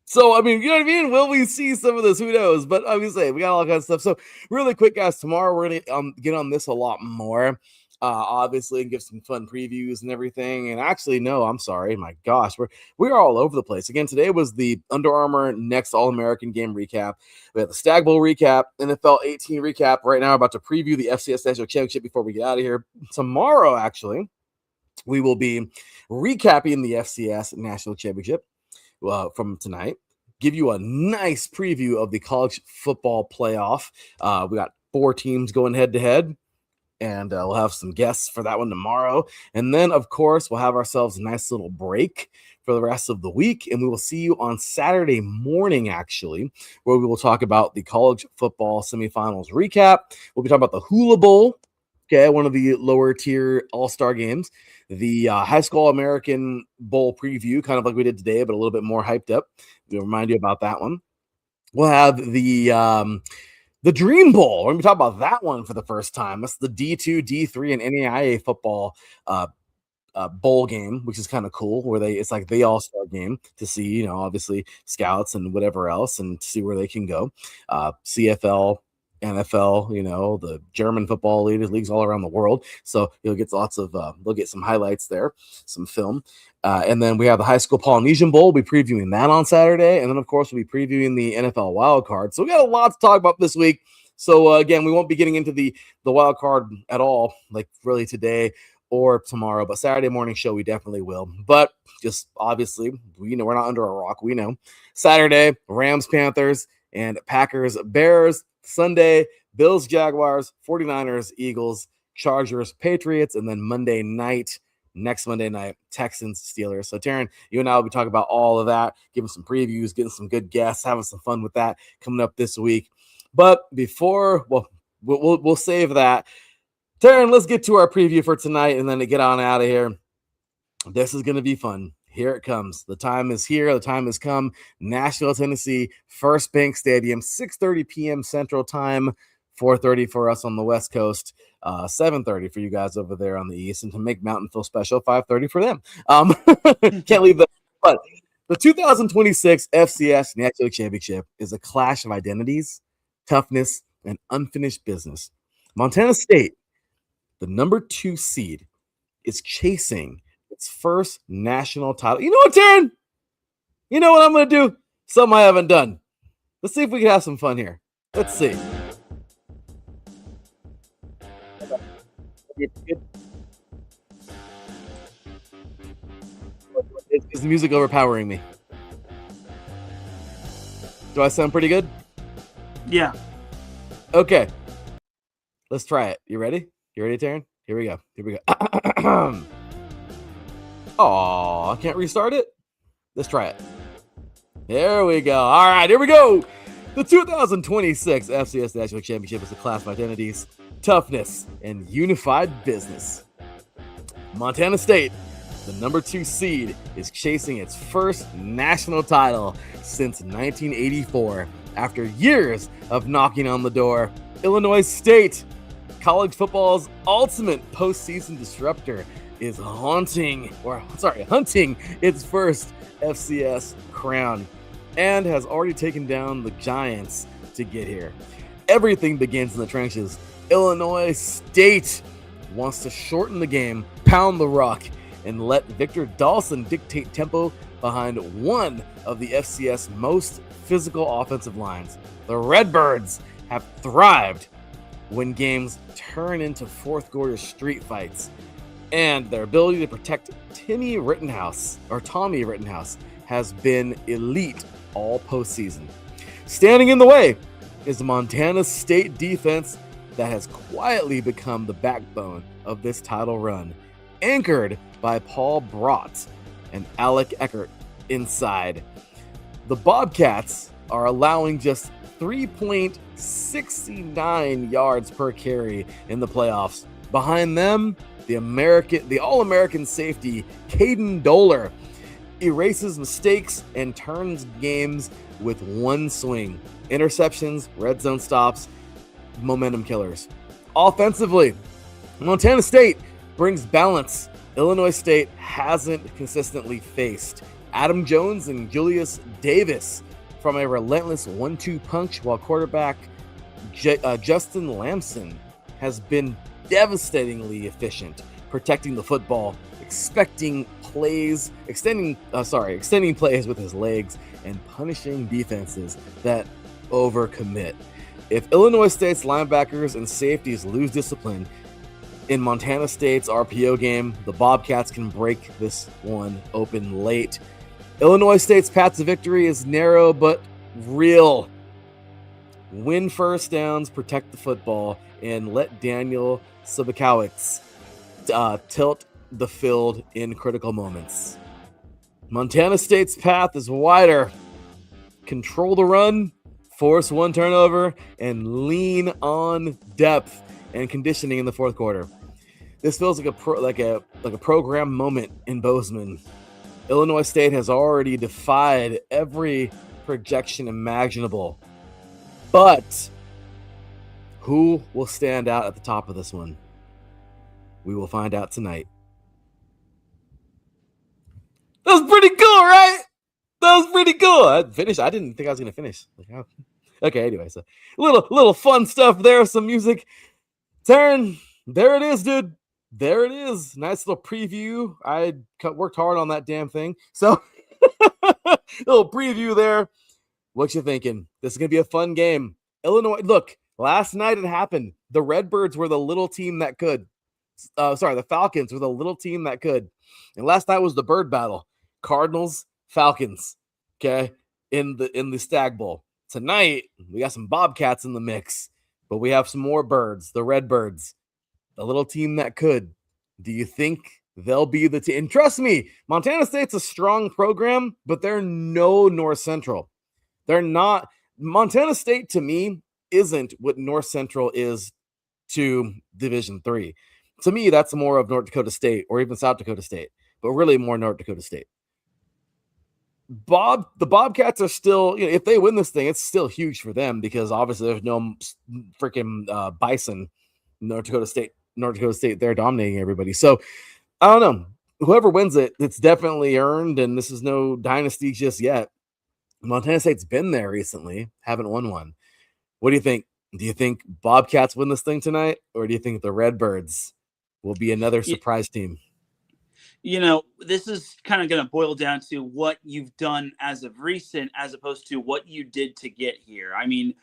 So, I mean, you know what I mean? Will we see some of this? Who knows? But obviously, we got all kinds of stuff. So, really quick, guys, tomorrow we're going to get on this a lot more. Obviously, and give some fun previews and everything. And actually, no, I'm sorry. My gosh, we're all over the place. Again, today was the Under Armour Next All-American Game recap. We had the Stag Bowl recap, NFL 18 recap. Right now, about to preview the FCS National Championship before we get out of here. Tomorrow, actually, we will be recapping the FCS National Championship from tonight. Give you a nice preview of the college football playoff. We got 4 teams going head-to-head. And we'll have some guests for that one tomorrow. And then, of course, we'll have ourselves a nice little break for the rest of the week. And we will see you on Saturday morning, actually, where we will talk about the college football semifinals recap. We'll be talking about the Hula Bowl, okay, one of the lower tier all-star games. The High School American Bowl preview, kind of like we did today, but a little bit more hyped up. We'll remind you about that one. We'll have the Dream Bowl. We're going to talk about that one for the first time. That's the D2, D3, and NAIA football bowl game, which is kind of cool, where it's like the all-star game to see, obviously scouts and whatever else, and to see where they can go. CFL, NFL, the German football leagues all around the world. So you'll get they'll get some highlights there, some film. And then we have the High School Polynesian Bowl. We'll be previewing that on Saturday. And then, of course, we'll be previewing the NFL wild card. So we got a lot to talk about this week. So, again, we won't be getting into the wild card at all, like really today or tomorrow. But Saturday morning show, we definitely will. But just obviously, we're not under a rock. We know. Saturday, Rams, Panthers, and Packers, Bears. Sunday, Bills, Jaguars, 49ers, Eagles, Chargers, Patriots. And then next Monday night, Texans, Steelers. So, Teran, you and I will be talking about all of that, giving some previews, getting some good guests, having some fun with that coming up this week. But before, we'll save that. Teran, let's get to our preview for tonight and then to get on out of here. This is going to be fun. Here it comes. The time is here. The time has come. Nashville, Tennessee, First Bank Stadium, 6:30 p.m. Central Time, 4:30 for us on the West Coast, 7:30 for you guys over there on the East, and to make Mountain feel special, 5:30 for them. Can't leave that. But the 2026 FCS National Championship is a clash of identities, toughness, and unfinished business. Montana State, the number 2 seed, is chasing its first national title. You know what, Teran? You know what I'm going to do? Something I haven't done. Let's see if we can have some fun here. Let's see. Is the music overpowering me? Do I sound pretty good? Yeah. Okay. Let's try it. You ready? You ready, Teran? Here we go. Oh, I can't restart it? Let's try it. There we go. All right, here we go. The 2026 FCS National Championship is a clash of identities, toughness, and unified business. Montana State, the number 2 seed, is chasing its first national title since 1984 after years of knocking on the door. Illinois State, college football's ultimate postseason disruptor, is hunting its first FCS crown and has already taken down the Giants to get here. Everything begins in the trenches. Illinois State wants to shorten the game, pound the rock, and let Victor Dawson dictate tempo behind one of the FCS most physical offensive lines. The Redbirds have thrived when games turn into fourth quarter street fights, and their ability to protect Tommy Rittenhouse has been elite all postseason. Standing in the way is the Montana State defense that has quietly become the backbone of this title run, anchored by Paul Brott and Alec Eckert inside. The Bobcats are allowing just 3.69 yards per carry in the playoffs. Behind them, the All-American safety, Caden Doler, erases mistakes and turns games with one swing. Interceptions, red zone stops, momentum killers. Offensively, Montana State brings balance. Illinois State hasn't consistently faced. Adam Jones and Julius Davis from a relentless 1-2 punch, while quarterback Justin Lamson has been devastatingly efficient, protecting the football, extending plays with his legs, and punishing defenses that overcommit. If Illinois State's linebackers and safeties lose discipline in Montana State's RPO game, the Bobcats can break this one open late. Illinois State's path to victory is narrow but real. Win first downs, protect the football, and let Daniel Sobakowicz tilt the field in critical moments. Montana State's path is wider. Control the run, force one turnover, and lean on depth and conditioning in the fourth quarter. This feels like a program moment in Bozeman. Illinois State has already defied every projection imaginable. But who will stand out at the top of this one? We will find out tonight. That was pretty cool, right? That was pretty cool. I didn't think I was going to finish. Okay, anyway, so little fun stuff there, some music. Teran, there it is, dude. There it is. Nice little preview. I worked hard on that damn thing. So, little preview there. What you thinking? This is going to be a fun game. Illinois, look, last night it happened. The Redbirds were the little team that could. The Falcons were the little team that could. And last night was the bird battle. Cardinals, Falcons, okay, in the Stag Bowl. Tonight, we got some Bobcats in the mix, but we have some more birds, the Redbirds, the little team that could. Do you think they'll be the team? And trust me, Montana State's a strong program, but they're no North Central. They're not. Montana State, to me, isn't what North Central is to Division III. To me, that's more of North Dakota State or even South Dakota State, but really more North Dakota State. The Bobcats are still, if they win this thing, it's still huge for them because obviously there's no freaking Bison, North Dakota State, they're dominating everybody. So I don't know. Whoever wins it, it's definitely earned, and this is no dynasty just yet. Montana State's been there recently, haven't won one. What do you think? Do you think Bobcats win this thing tonight, or do you think the Redbirds will be another surprise team? This is kind of going to boil down to what you've done as of recent, as opposed to what you did to get here. I mean,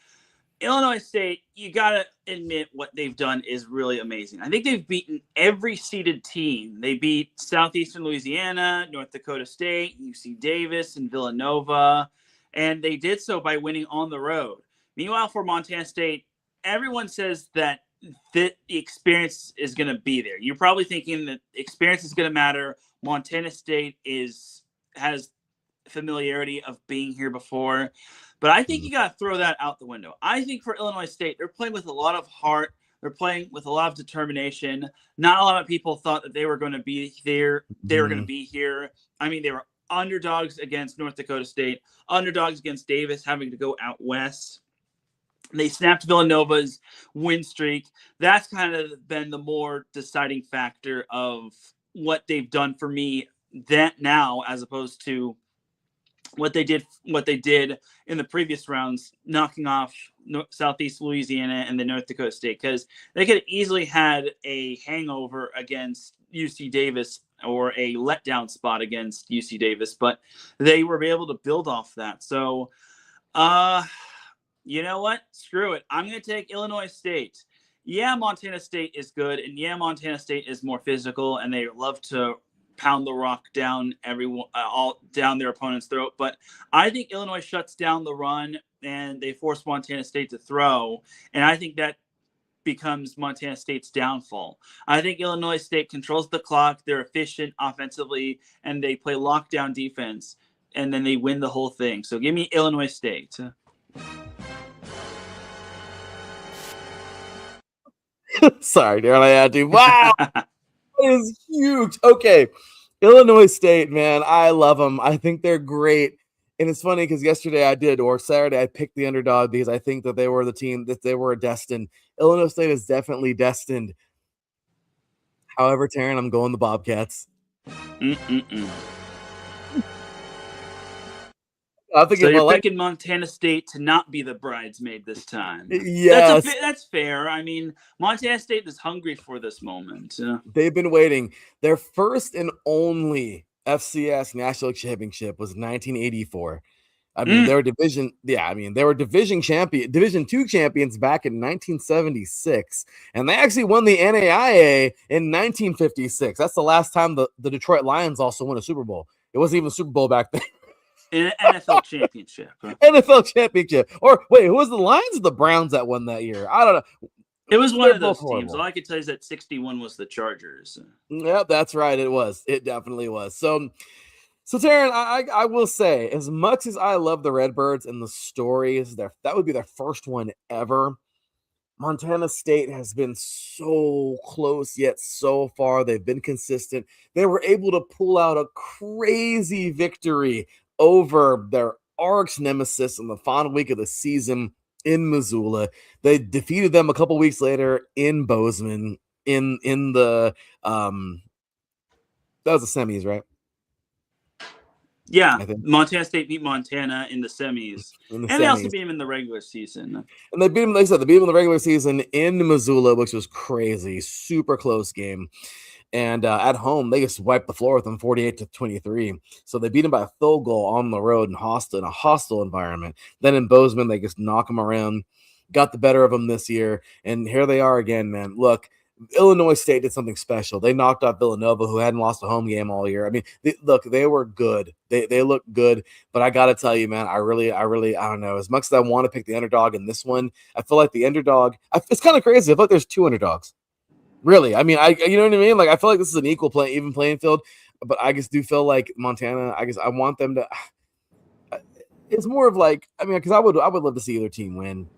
Illinois State, you got to admit what they've done is really amazing. I think they've beaten every seeded team. They beat Southeastern Louisiana, North Dakota State, UC Davis, and Villanova, and they did so by winning on the road. Meanwhile, for Montana State, everyone says that the experience is going to be there. You're probably thinking that experience is going to matter. Montana State has familiarity of being here before. But I think you got to throw that out the window. I think for Illinois State, they're playing with a lot of heart. They're playing with a lot of determination. Not a lot of people thought that they were going to be there. They were going to be here. I mean, they were underdogs against North Dakota State, underdogs against Davis, having to go out west. They snapped Villanova's win streak. That's kind of been the more deciding factor of what they've done for me that now, as opposed to what they did in the previous rounds, knocking off Southeast Louisiana and the North Dakota State, because they could have easily had a hangover against UC Davis or a letdown spot against UC Davis, but they were able to build off that. So, you know what? Screw it. I'm going to take Illinois State. Yeah, Montana State is good, and yeah, Montana State is more physical, and they love to pound the rock down all down their opponent's throat. But I think Illinois shuts down the run, and they force Montana State to throw, and I think that becomes Montana State's downfall. I think Illinois State controls the clock. They're efficient offensively, and they play lockdown defense, and then they win the whole thing. So give me Illinois State. Sorry, Darren, I had to. Wow. is huge. Okay. Illinois State, man, I love them. I think they're great. And it's funny because Saturday, I picked the underdog because I think that they were the team that they were destined. Illinois State is definitely destined. However, Teran, I'm going the Bobcats. I'm So thinking, you're like, picking Montana State to not be the bridesmaid this time. yes, That's fair. I mean, Montana State is hungry for this moment. they've been waiting. Their first and only FCS national championship was 1984. I mean, they were division division 2 champions back in 1976, and they actually won the NAIA in 1956. That's the last time the Detroit Lions also won a Super Bowl. It wasn't even a Super Bowl back then. An NFL championship. NFL championship. Or wait, who was the Lions or the Browns that won that year? I don't know. It was one of those teams. All I could tell you is that 61 was the Chargers. Yep, that's right. It was. It definitely was. So Teran, I will say, as much as I love the Redbirds and the stories, that would be their first one ever. Montana State has been so close yet so far. They've been consistent. They were able to pull out a crazy victory over their arch nemesis in the final week of the season in Missoula. They defeated them a couple weeks later in Bozeman in the that was the semis, right? Yeah, Montana State beat Montana in the semis. And they also beat them in the regular season. And they beat them, like I said, they beat them in the regular season in Missoula, which was crazy. Super close game. And at home, they just wiped the floor with them 48-23. So they beat them by a field goal on the road in a hostile environment. Then in Bozeman, they just knock them around, got the better of them this year. And here they are again, man. Look, Illinois State did something special. They knocked out Villanova, who hadn't lost a home game all year. I mean, they were good. They look good. But I got to tell you, man, I don't know. As much as I want to pick the underdog in this one, I feel like the underdog, it's kind of crazy. I feel like there's two underdogs. Really. I mean, you know what I mean? Like, I feel like this is an even playing field. But I just do feel like Montana, I want them to. It's more of like, I mean, because I would love to see either team win.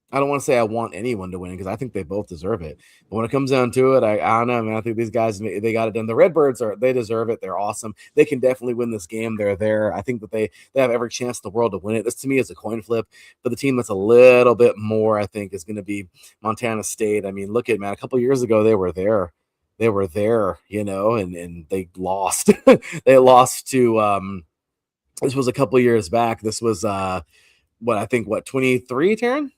I don't want to say I want anyone to win because I think they both deserve it. But when it comes down to it, I don't know, man. I think these guys, they got it done. The Redbirds they deserve it. They're awesome. They can definitely win this game. They're there. I think that they have every chance in the world to win it. This to me is a coin flip. But the team that's a little bit more, I think, is going to be Montana State. I mean, look at, man, a couple years ago they were there. They were there, you know, and they lost. They lost to this was a couple years back. This was 23, Teran?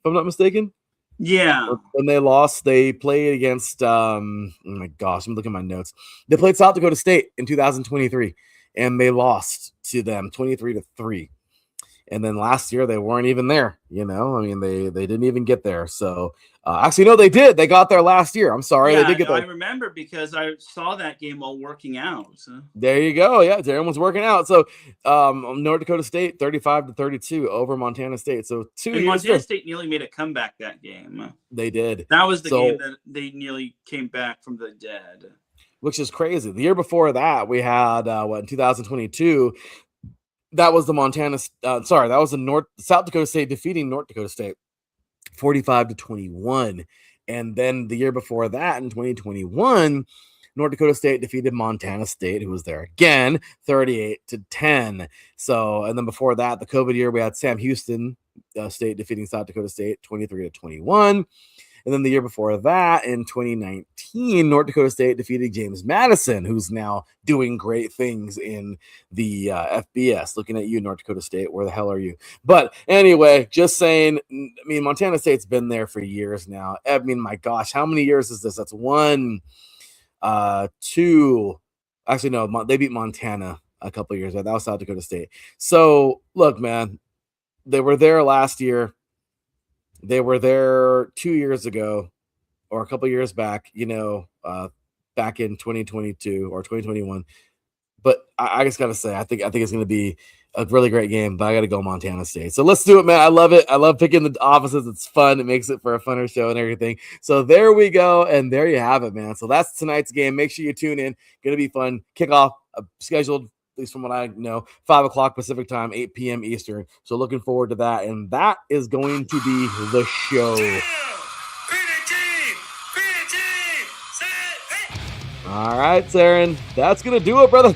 If I'm not mistaken. Yeah. When they lost, they played against oh my gosh, I'm looking at my notes. They played South Dakota State in 2023, and they lost to them 23-3. And then last year they weren't even there, you know. I mean, they didn't even get there. So actually, no, they did. They got there last year. I'm sorry, yeah, they did get there. I remember because I saw that game while working out. So. There you go. Yeah, Darren was working out. So North Dakota State 35-32 over Montana State. So Montana State nearly made a comeback that game. They did. That was the game that they nearly came back from the dead. Which is crazy. The year before that, we had in 2022. That was the that was the South Dakota State defeating North Dakota State 45-21. And then the year before that, in 2021, North Dakota State defeated Montana State, who was there again, 38-10. So, and then before that, the COVID year, we had Sam Houston State defeating South Dakota State 23-21. And then the year before that, in 2019, North Dakota State defeated James Madison, who's now doing great things in the FBS. Looking at you, North Dakota State. Where the hell are you? But anyway, just saying, I mean, Montana State's been there for years now. I mean, my gosh, how many years is this? That's 1, 2. Actually, no, they beat Montana a couple years ago. That was South Dakota State. So, look, man, they were there last year. They were there 2 years ago or a couple years back, you know, back in 2022 or 2021. But I just got to say, I think it's going to be a really great game, but I got to go Montana State. So let's do it, man. I love it. I love picking the opposites. It's fun. It makes it for a funner show and everything. So there we go. And there you have it, man. So that's tonight's game. Make sure you tune in. Going to be fun. Kickoff scheduled, at least from what I know, 5 o'clock Pacific time, 8 p.m. Eastern. So looking forward to that. And that is going to be the show. All right, Teran, that's going to do it, brother.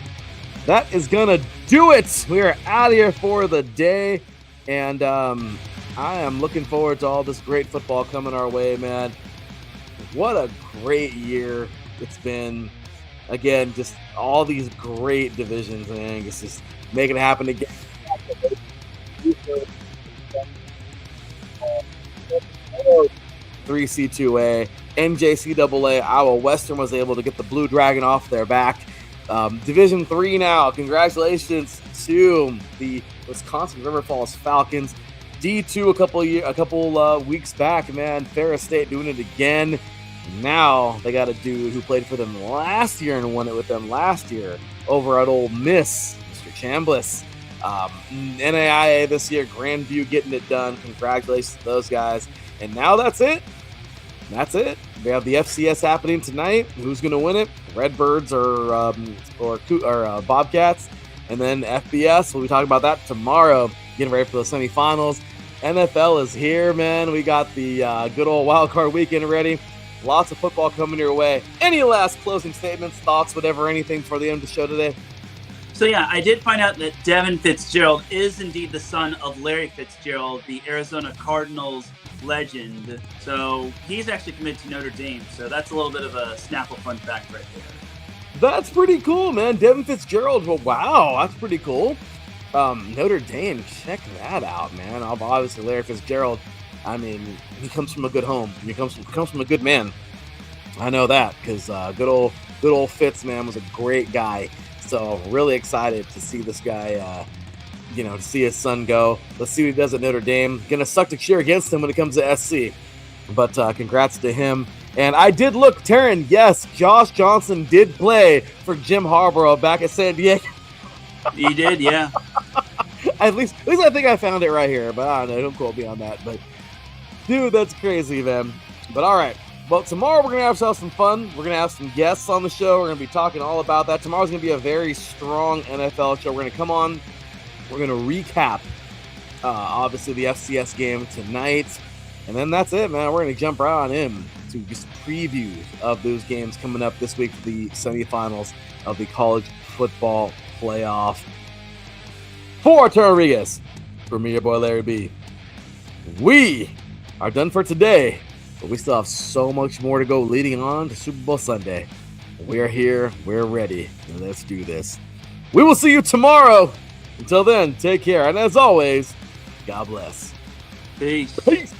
That is going to do it. We are out of here for the day. And I am looking forward to all this great football coming our way, man. What a great year it's been. Again, just all these great divisions, man. It's just making it happen again. 3C2A, NJCAA, Iowa Western was able to get the Blue Dragon off their back. Division 3 now. Congratulations to the Wisconsin River Falls Falcons. D2 a couple weeks back, man. Ferris State doing it again. Now they got a dude who played for them last year and won it with them last year over at Ole Miss, Mr. Chambliss. NAIA this year, Grandview getting it done. Congratulations to those guys. And now that's it. That's it. We have the FCS happening tonight. Who's going to win it? Redbirds or Bobcats. And then FBS, we'll be talking about that tomorrow. Getting ready for the semifinals. NFL is here, man. We got the good old wild card weekend ready. Lots of football coming your way. Any last closing statements, thoughts, whatever, anything for the end of the show today? So, yeah, I did find out that Devin Fitzgerald is indeed the son of Larry Fitzgerald, the Arizona Cardinals legend. So he's actually committed to Notre Dame. So that's a little bit of a Snapple fun fact right there. That's pretty cool, man. Devin Fitzgerald. Well, wow, that's pretty cool. Notre Dame, check that out, man. Obviously, Larry Fitzgerald, I mean, he comes from a good home. He comes from a good man. I know that because good old Fitz, man, was a great guy. So really excited to see this guy, to see his son go. Let's see what he does at Notre Dame. Gonna suck to cheer against him when it comes to SC. But congrats to him. And I did look, Teran, yes, Josh Johnson did play for Jim Harbaugh back at San Diego. He did, yeah. At least I think I found it right here, but I don't know. Don't quote me on that. But, dude, that's crazy, man. But, all right. Well, tomorrow we're going to have ourselves some fun. We're going to have some guests on the show. We're going to be talking all about that. Tomorrow's going to be a very strong NFL show. We're going to come on. We're going to recap, obviously, the FCS game tonight. And then that's it, man. We're going to jump right on in to just previews of those games coming up this week for the semifinals of the college football playoff. For Teran Rodriguez, for me, your boy Larry B, we are done for today, but we still have so much more to go leading on to Super Bowl Sunday. We are here, we're ready, and let's do this. We will see you tomorrow. Until then, take care, and as always, God bless. Peace. Peace.